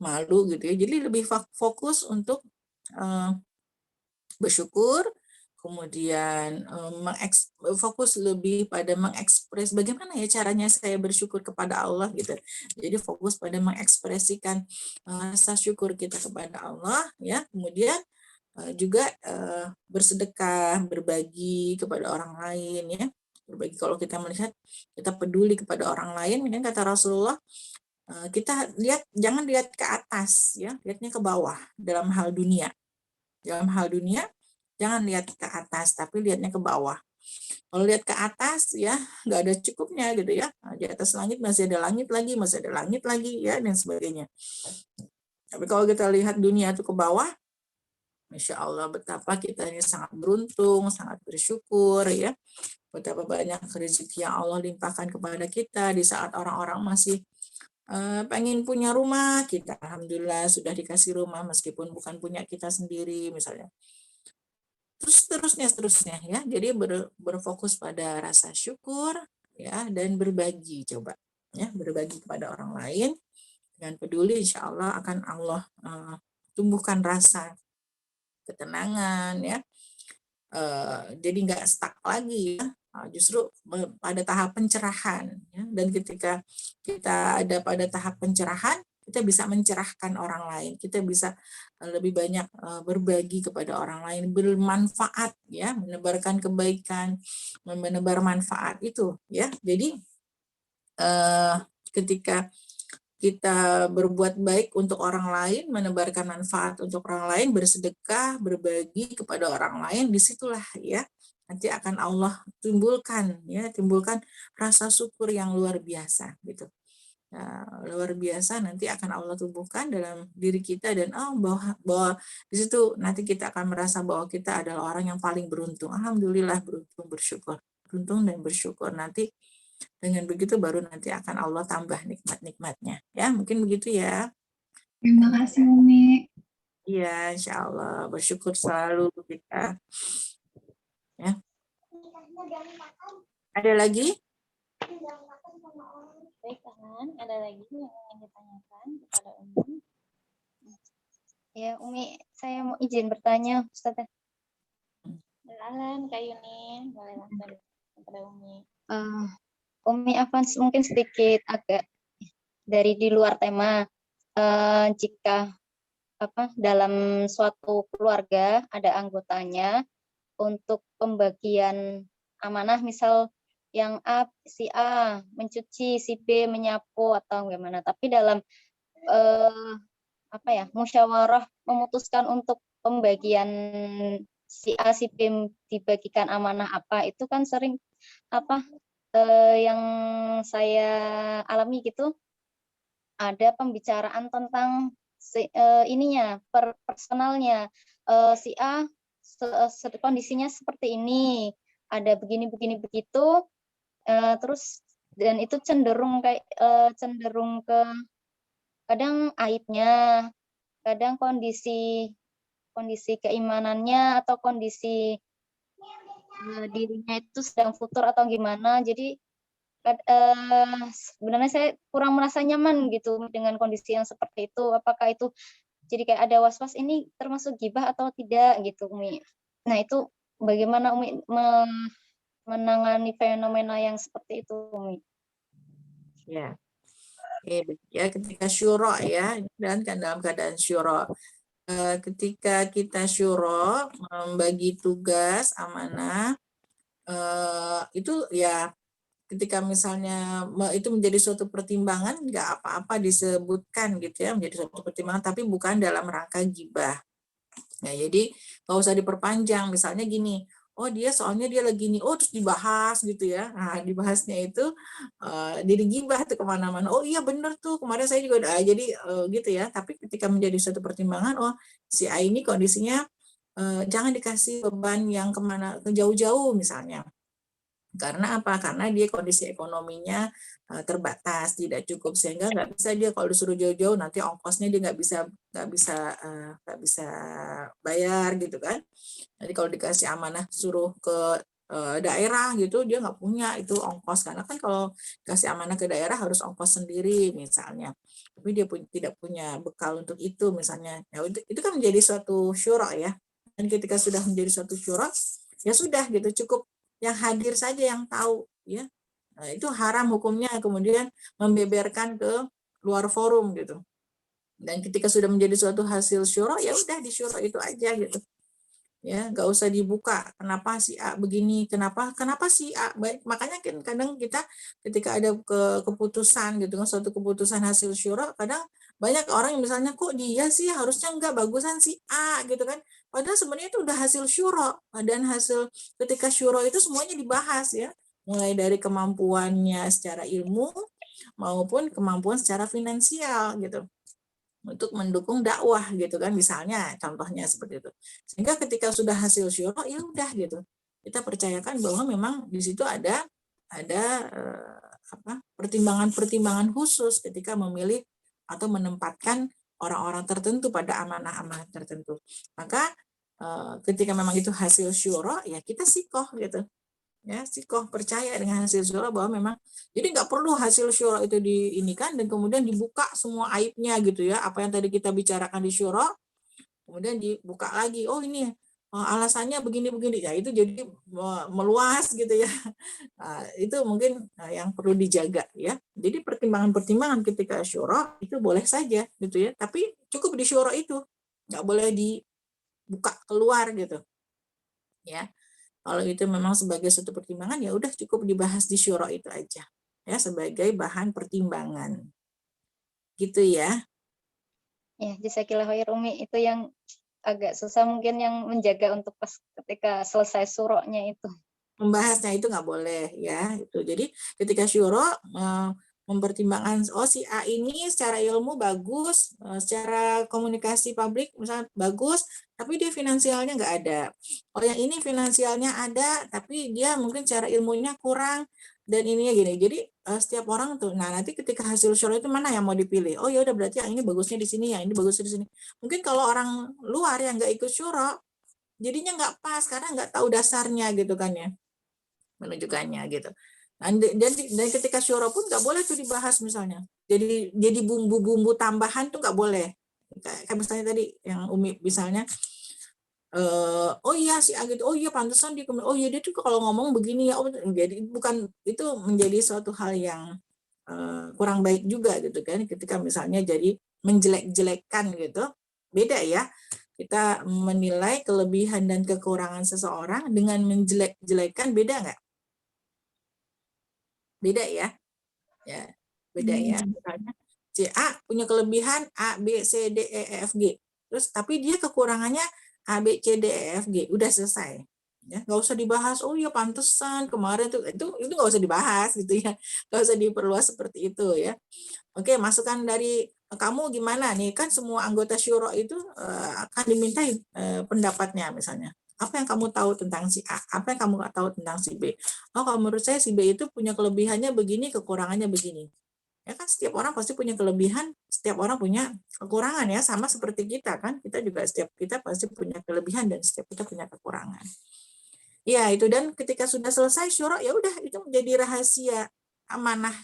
malu gitu ya. Jadi lebih fokus untuk bersyukur, kemudian fokus lebih pada mengekspres bagaimana ya caranya saya bersyukur kepada Allah gitu. Jadi fokus pada mengekspresikan rasa syukur kita kepada Allah ya. Kemudian juga bersedekah, berbagi kepada orang lain ya. Berbagi kalau kita melihat kita peduli kepada orang lain, kan kata Rasulullah, kita jangan lihat ke atas ya, lihatnya ke bawah dalam hal dunia. Dalam hal dunia jangan lihat ke atas tapi lihatnya ke bawah. Kalau lihat ke atas ya nggak ada cukupnya gitu ya. Nah, di atas langit masih ada langit lagi, masih ada langit lagi ya dan sebagainya. Tapi kalau kita lihat dunia itu ke bawah, Masya Allah betapa kita ini sangat beruntung, sangat bersyukur ya. Betapa banyak rezeki yang Allah limpahkan kepada kita di saat orang-orang masih pengen punya rumah, kita alhamdulillah sudah dikasih rumah meskipun bukan punya kita sendiri misalnya. Terus seterusnya ya. Jadi berfokus pada rasa syukur ya dan berbagi coba ya, berbagi kepada orang lain dan peduli, insya Allah akan Allah tumbuhkan rasa ketenangan ya, jadi nggak stuck lagi ya, justru pada tahap pencerahan ya. Dan ketika kita ada pada tahap pencerahan, kita bisa mencerahkan orang lain, kita bisa lebih banyak berbagi kepada orang lain, bermanfaat ya, menebarkan kebaikan, menebar manfaat itu ya. Jadi ketika kita berbuat baik untuk orang lain, menebarkan manfaat untuk orang lain, bersedekah, berbagi kepada orang lain, disitulah ya nanti akan Allah timbulkan rasa syukur yang luar biasa gitu. Nah, luar biasa nanti akan Allah tumbuhkan dalam diri kita, dan bahwa di situ nanti kita akan merasa bahwa kita adalah orang yang paling beruntung. Alhamdulillah beruntung dan bersyukur. Nanti dengan begitu baru nanti akan Allah tambah nikmat-nikmatnya. Ya, mungkin begitu ya. Terima kasih Umi. Iya, insya Allah. Bersyukur selalu kita. Ya. Ada lagi? Baik, Tahan. Ada lagi yang ingin ditanyakan kepada Umi? Ya Umi, saya mau izin bertanya Ustazah. Silakan Kak Yuni, boleh langsung kepada Umi. Umi Afan mungkin sedikit agak dari di luar tema. Jika dalam suatu keluarga ada anggotanya untuk pembagian amanah, misal yang A, si A mencuci, si B menyapu atau gimana. Tapi dalam musyawarah memutuskan untuk pembagian si A, si B dibagikan amanah apa, itu kan sering yang saya alami gitu, ada pembicaraan tentang personalnya. Si A kondisinya seperti ini, ada begini begitu, terus dan itu cenderung ke kadang aibnya, kadang kondisi keimanannya atau kondisi dirinya itu sedang futur atau gimana. Jadi sebenarnya saya kurang merasa nyaman gitu dengan kondisi yang seperti itu. Apakah itu jadi kayak ada was-was, ini termasuk gibah atau tidak gitu, Umi. Nah, itu bagaimana Umi menangani fenomena yang seperti itu, Umi? Ya. Oke, ya ketika syuro ya, dan kan dalam keadaan syuro. Ketika kita syuro membagi tugas amanah, itu ya ketika misalnya itu menjadi suatu pertimbangan, nggak apa-apa disebutkan gitu ya, menjadi suatu pertimbangan, tapi bukan dalam rangka gibah. Nah, jadi nggak usah diperpanjang. Misalnya gini, oh dia soalnya dia lagi nih, oh terus dibahas gitu ya. Nah, dibahasnya itu jadi gibah tuh kemana-mana. Oh iya bener tuh, kemarin saya juga udah, jadi gitu ya. Tapi ketika menjadi suatu pertimbangan, oh si A ini kondisinya jangan dikasih beban yang kemana, ke jauh-jauh misalnya. Karena apa? Karena dia kondisi ekonominya terbatas, tidak cukup, sehingga nggak bisa dia kalau disuruh jauh-jauh nanti ongkosnya dia nggak bisa bayar gitu kan. Jadi kalau dikasih amanah suruh ke daerah gitu, dia nggak punya itu ongkos, karena kan kalau kasih amanah ke daerah harus ongkos sendiri misalnya. Tapi dia tidak punya bekal untuk itu misalnya. Ya, itu kan menjadi suatu syura ya. Dan ketika sudah menjadi suatu syura, ya sudah gitu, cukup yang hadir saja yang tahu ya. Nah, itu haram hukumnya kemudian membeberkan ke luar forum gitu. Dan ketika sudah menjadi suatu hasil syuro, ya udah di syuro itu aja gitu. Ya, nggak usah dibuka. Kenapa si A begini? Kenapa si A baik? Makanya kan kadang kita ketika ada keputusan gitu kan, suatu keputusan hasil syuro, kadang banyak orang yang misalnya kok dia sih harusnya nggak, bagusan si A gitu kan. Padahal sebenarnya itu udah hasil syuro, dan hasil ketika syuro itu semuanya dibahas ya, mulai dari kemampuannya secara ilmu maupun kemampuan secara finansial gitu untuk mendukung dakwah gitu kan, misalnya contohnya seperti itu. Sehingga ketika sudah hasil syuro, ya udah gitu, kita percayakan bahwa memang di situ ada pertimbangan-pertimbangan khusus ketika memilih atau menempatkan orang-orang tertentu pada amanah-amanah tertentu. Maka ketika memang itu hasil syuro, ya kita sikoh gitu ya, sikoh percaya dengan hasil syuro bahwa memang jadi nggak perlu hasil syuro itu diinikan dan kemudian dibuka semua aibnya gitu ya, apa yang tadi kita bicarakan di syuro kemudian dibuka lagi, oh ini alasannya begini-begini ya, itu jadi meluas gitu ya. Nah, itu mungkin yang perlu dijaga ya. Jadi pertimbangan-pertimbangan ketika syuro itu boleh saja gitu ya, tapi cukup di syuro itu, nggak boleh dibuka keluar gitu ya. Kalau itu memang sebagai suatu pertimbangan, ya udah cukup dibahas di syuro itu aja ya, sebagai bahan pertimbangan gitu ya. Ya, jazakillah khair, Umi. Itu yang agak susah mungkin, yang menjaga untuk pas ketika selesai suroknya itu. Membahasnya itu nggak boleh ya itu. Jadi ketika syuro mempertimbangkan, oh si A ini secara ilmu bagus, secara komunikasi publik misalnya bagus, tapi dia finansialnya nggak ada. Oh yang ini finansialnya ada, tapi dia mungkin secara ilmunya kurang, dan ininya gini. Jadi setiap orang tuh, nah nanti ketika hasil syuro itu mana yang mau dipilih? Oh ya udah, berarti yang ini bagusnya di sini, yang ini bagusnya di sini. Mungkin kalau orang luar yang nggak ikut syuro, jadinya nggak pas karena nggak tahu dasarnya gitu kan ya, menunjukkannya gitu. Dan ketika syuro pun nggak boleh tuh dibahas misalnya. Jadi bumbu-bumbu tambahan tuh nggak boleh. Kayak misalnya tadi yang Umi misalnya, oh iya si A gitu, oh iya pantesan dia, oh iya dia tuh kalau ngomong begini ya, oh jadi bukan, itu menjadi suatu hal yang kurang baik juga gitu kan, ketika misalnya jadi menjelek-jelekkan gitu. Beda ya, kita menilai kelebihan dan kekurangan seseorang dengan menjelek-jelekan, beda nggak? beda ya. Ya, beda ya. Misalnya si A punya kelebihan A, B, C, D, E, F, G. Terus tapi dia kekurangannya A, B, C, D, E, F, G. Udah selesai. Ya, nggak usah dibahas. Oh ya pantesan kemarin itu nggak usah dibahas gitu ya. Nggak usah diperluas seperti itu ya. Oke, masukan dari kamu gimana nih? Kan semua anggota syuro itu akan dimintai pendapatnya misalnya. Apa yang kamu tahu tentang si A? Apa yang kamu tahu tentang si B? Oh, kalau menurut saya si B itu punya kelebihannya begini, kekurangannya begini. Ya kan setiap orang pasti punya kelebihan, setiap orang punya kekurangan ya, sama seperti kita kan. Kita juga setiap kita pasti punya kelebihan dan setiap kita punya kekurangan. Ya, itu dan ketika sudah selesai syuro ya udah itu menjadi rahasia amanah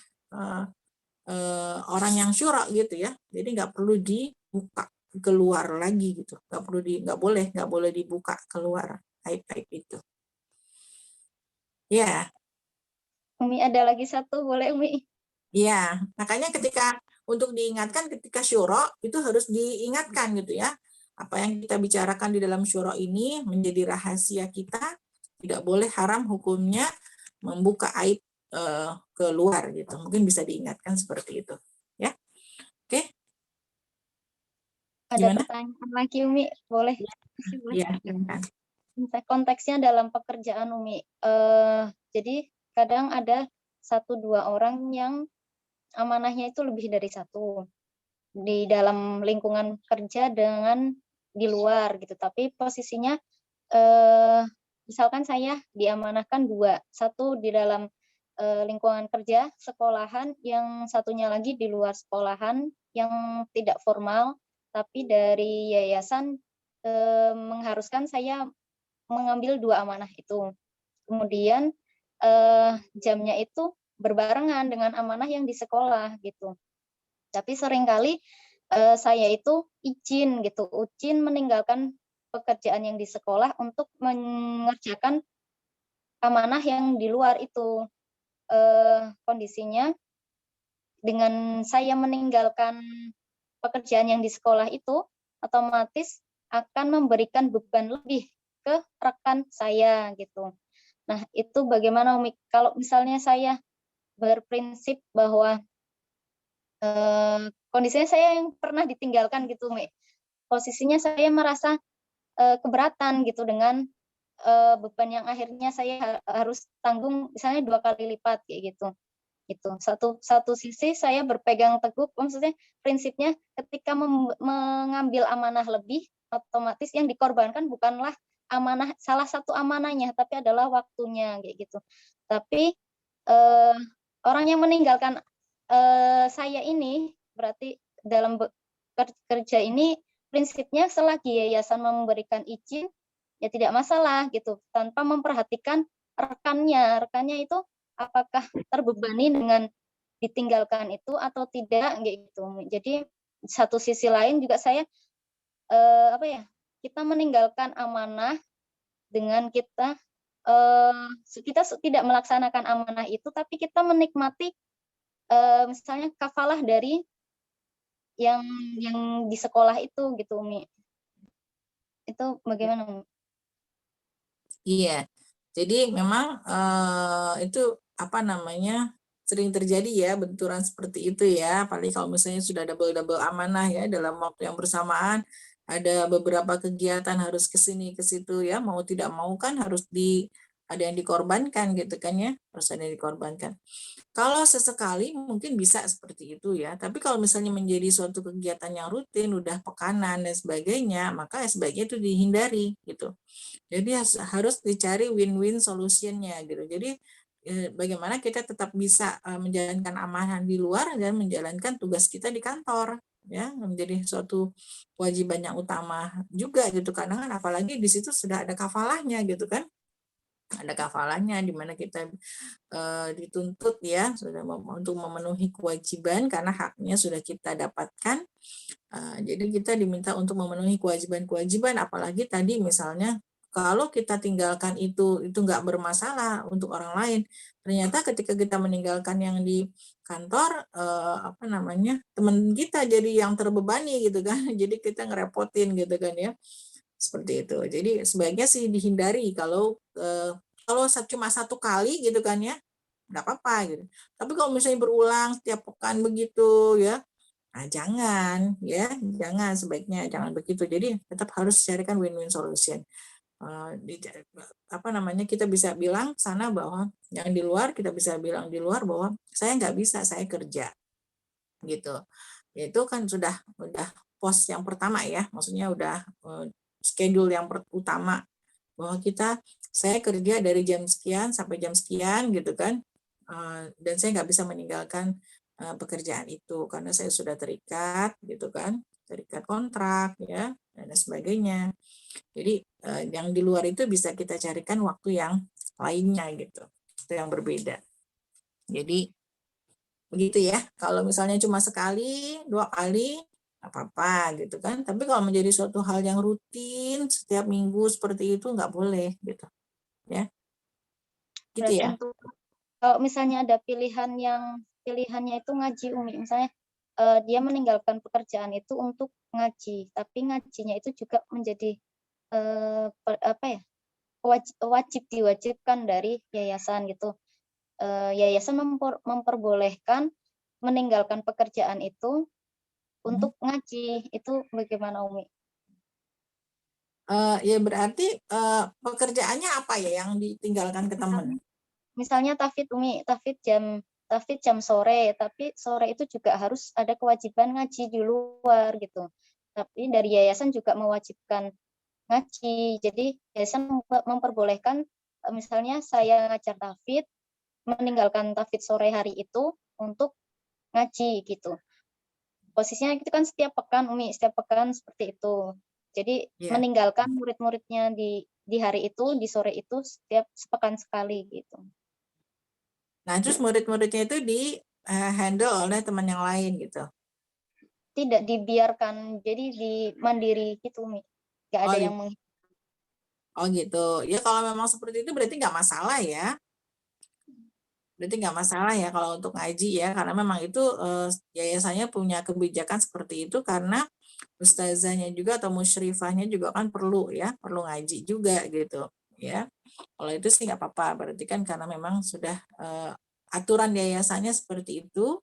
orang yang syuro gitu ya. Jadi nggak perlu dibuka keluar lagi gitu. Nggak boleh dibuka keluar aib-aib itu. Ya. Umi ada lagi satu, boleh Umi? Iya, makanya ketika untuk diingatkan ketika syuro itu harus diingatkan gitu ya. Apa yang kita bicarakan di dalam syuro ini menjadi rahasia kita, tidak boleh haram hukumnya membuka aib keluar gitu. Mungkin bisa diingatkan seperti itu. Ya. Oke. Ada Gimana? pertanyaan lagi Umi, boleh? Iya, silakan. Konteksnya dalam pekerjaan Umi. Jadi kadang ada 1-2 orang yang amanahnya itu lebih dari satu di dalam lingkungan kerja dengan di luar gitu. Tapi posisinya misalkan saya diamanahkan 2, satu di dalam lingkungan kerja sekolahan, yang satunya lagi di luar sekolahan yang tidak formal, tapi dari yayasan mengharuskan saya mengambil 2 amanah itu. Kemudian jamnya itu berbarengan dengan amanah yang di sekolah gitu. Tapi seringkali saya itu izin meninggalkan pekerjaan yang di sekolah untuk mengerjakan amanah yang di luar itu. Kondisinya dengan saya meninggalkan pekerjaan yang di sekolah itu, otomatis akan memberikan beban lebih ke rekan saya gitu. Nah, itu bagaimana Umi? Kalau misalnya saya berprinsip bahwa kondisinya saya yang pernah ditinggalkan gitu, Umi. Posisinya saya merasa keberatan gitu dengan beban yang akhirnya saya harus tanggung misalnya 2 kali lipat kayak gitu. Gitu. Satu sisi saya berpegang teguh, maksudnya prinsipnya ketika mengambil amanah lebih, otomatis yang dikorbankan bukanlah amanah, salah satu amanahnya, tapi adalah waktunya kayak gitu. Tapi orang yang meninggalkan saya ini berarti dalam kerja ini prinsipnya selagi yayasan memberikan izin ya tidak masalah gitu, tanpa memperhatikan rekannya itu apakah terbebani dengan ditinggalkan itu atau tidak gitu. Jadi satu sisi lain juga saya kita meninggalkan amanah dengan kita tidak melaksanakan amanah itu, tapi kita menikmati misalnya kafalah dari yang di sekolah itu gitu Umi. Itu bagaimana Umi? Iya. Jadi memang itu apa namanya sering terjadi ya benturan seperti itu ya. Apalagi kalau misalnya sudah double amanah ya dalam waktu yang bersamaan, ada beberapa kegiatan harus ke sini ke situ ya, mau tidak mau kan harus ada yang dikorbankan gitu kan ya, harus ada yang dikorbankan. Kalau sesekali mungkin bisa seperti itu ya, tapi kalau misalnya menjadi suatu kegiatan yang rutin, udah pekanan dan sebagainya, maka sebaiknya itu dihindari gitu. Jadi harus dicari win-win solutionnya gitu. Jadi bagaimana kita tetap bisa menjalankan amanah di luar dan menjalankan tugas kita di kantor ya, menjadi suatu kewajiban yang utama juga gitu, karena kan apalagi di situ sudah ada kafalahnya gitu kan. Ada kafalahnya di mana kita dituntut ya sudah untuk memenuhi kewajiban karena haknya sudah kita dapatkan. Jadi kita diminta untuk memenuhi kewajiban-kewajiban, apalagi tadi misalnya kalau kita tinggalkan itu nggak bermasalah untuk orang lain. Ternyata ketika kita meninggalkan yang di kantor, teman kita jadi yang terbebani gitu kan. Jadi kita ngerepotin gitu kan ya. Seperti itu. Jadi sebaiknya sih dihindari kalau cuma 1 kali gitu kan ya. nggak apa-apa gitu. Tapi kalau misalnya berulang setiap pekan begitu ya, nah jangan ya, jangan, sebaiknya jangan begitu. Jadi tetap harus carikan win-win solution. Apa namanya, kita bisa bilang sana bahwa yang di luar, kita bisa bilang di luar bahwa saya nggak bisa, saya kerja gitu. Itu kan sudah pos yang pertama ya, maksudnya udah schedule yang utama bahwa saya kerja dari jam sekian sampai jam sekian gitu kan, dan saya nggak bisa meninggalkan pekerjaan itu karena saya sudah terikat gitu kan, terikat kontrak ya dan sebagainya. Jadi yang di luar itu bisa kita carikan waktu yang lainnya gitu, itu yang berbeda. Jadi begitu ya. Kalau misalnya cuma sekali, 2 kali, apa-apa gitu kan. Tapi kalau menjadi suatu hal yang rutin setiap minggu seperti itu nggak boleh gitu. Ya. Gitu Berarti ya. untuk kalau misalnya ada pilihannya itu ngaji Umi, misalnya dia meninggalkan pekerjaan itu untuk ngaji, tapi ngajinya itu juga menjadi apa ya, wajib diwajibkan dari yayasan gitu. Yayasan memperbolehkan meninggalkan pekerjaan itu untuk ngaji, itu bagaimana Umi? Ya berarti pekerjaannya apa ya yang ditinggalkan ke teman? Misalnya tahfidz Umi, tahfidz jam sore, tapi sore itu juga harus ada kewajiban ngaji di luar gitu. Tapi dari yayasan juga mewajibkan ngaji. Jadi yayasan memperbolehkan misalnya saya ngajar tahfidz, meninggalkan tahfidz sore hari itu untuk ngaji gitu. Posisinya itu kan setiap pekan Umi, setiap pekan seperti itu. Jadi meninggalkan murid-muridnya di hari itu, di sore itu setiap sepekan sekali gitu. Nah, terus murid-muridnya itu di handle oleh teman yang lain gitu. Tidak dibiarkan, jadi di mandiri gitu Umi. Nggak ada yang Oh gitu. Ya kalau memang seperti itu berarti nggak masalah ya. Berarti nggak masalah ya kalau untuk ngaji ya, karena memang itu yayasannya punya kebijakan seperti itu karena ustazahnya juga atau musyrifahnya juga kan perlu ya, perlu ngaji juga gitu ya. Kalau itu sih nggak apa-apa, berarti kan karena memang sudah aturan yayasannya seperti itu.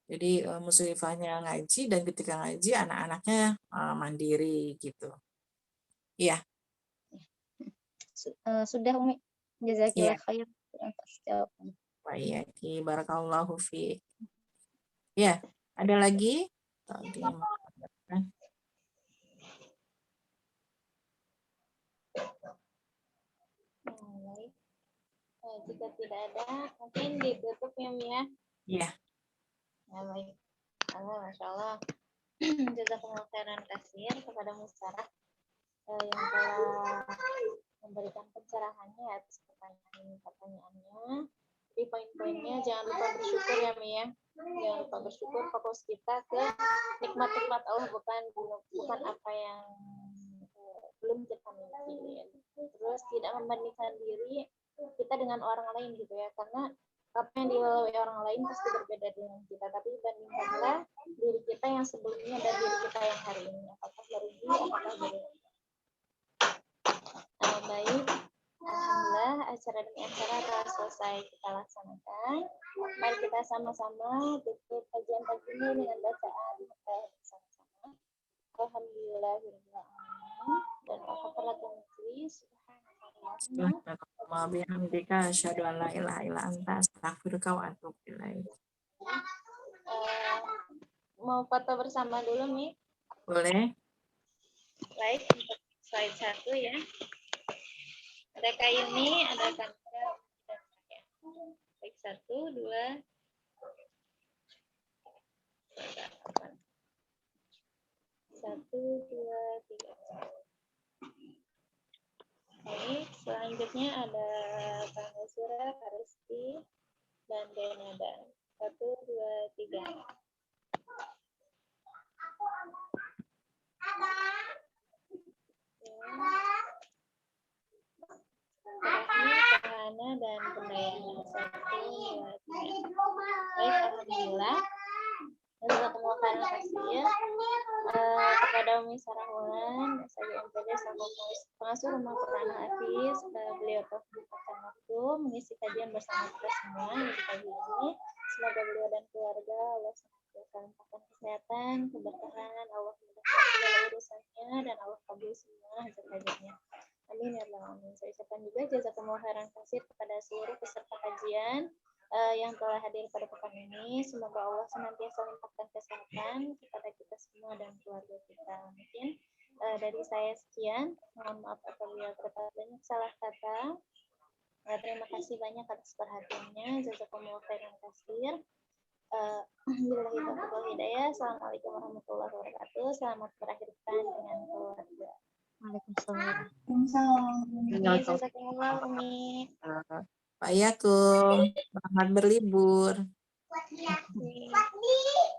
Jadi musyrifahnya ngaji dan ketika ngaji anak-anaknya mandiri gitu. Iya. Sudah Umi. Jazakillah khair atas jawabannya. Baik, barakallahu fiik. Ya, ada lagi? Baik. Jika tidak ada, mungkin ditutup ya Mia. Iya. Ya baik. Masya Allah. Jazakumullah khairan katsir kepada Mustarah yang telah memberikan pencerahannya atas pertanyaannya. Jadi poin-poinnya jangan lupa bersyukur ya Mia. Jangan lupa bersyukur, fokus kita ke nikmat-nikmat Allah, bukan apa yang belum kita miliki. Terus tidak membandingkan diri kita dengan orang lain gitu ya, karena apa yang dilalui orang lain pasti berbeda dengan kita, tapi bandingkanlah diri kita yang sebelumnya dan diri kita yang hari ini, apakah merugi, apakah beruntung. Baik, alhamdulillah acara demi acara telah selesai kita laksanakan. Mari kita sama-sama tutup kajian pagi ini dengan bacaan bersama-sama. Alhamdulillahirrahmanirrahim. Dan al-fatihah Subhanallah bihamdika asyhadu an la ilaha illa anta astaghfiruka wa atubu ilaik. Mau foto bersama dulu nih? Boleh. Baik, untuk slide 1 ya. Mereka ini ada kamera dan saya. Baik, 1, 2, 1, 2, 3. Baik, selanjutnya ada Kang Usura, Karisti, dan Denada. 1, 2, 3. Terakhir, Kahana dan Pendayana. 1, 2, 3. Baik, alhamdulillah. Jazakumullah khairan katsir. kepada Umi Sarahwan sebagai MPD selaku pengasuh Rumah Quran Hafiz, beliau telah menyempatkan waktu mengisi kajian bersama kita semua di pagi ini. Semoga beliau dan keluarga Allah senantiasa limpahkan kesehatan, keberkahan, Allah mudahkan segala urusannya, dan Allah kabul semua hajat-hajatnya. Amin ya rabbal alamin. Saya ucapkan juga jazakumullah khairan katsir kepada seluruh peserta kajian yang telah hadir pada pekan ini. Semoga Allah senantiasa limpahkan kesehatan kepada kita semua dan keluarga kita. Mungkin dari saya sekian. Mohon maaf apabila terdapat banyak salah kata. Terima kasih banyak atas perhatiannya. Jazakumullah khairan katsir. Billahi taufiq wal hidayah. Assalamualaikum warahmatullahi wabarakatuh. Selamat berakhir pekan dengan keluarga. Waalaikumsalam. Jazakumullah Umi. Pak Yakum, selamat berlibur. Terima kasih.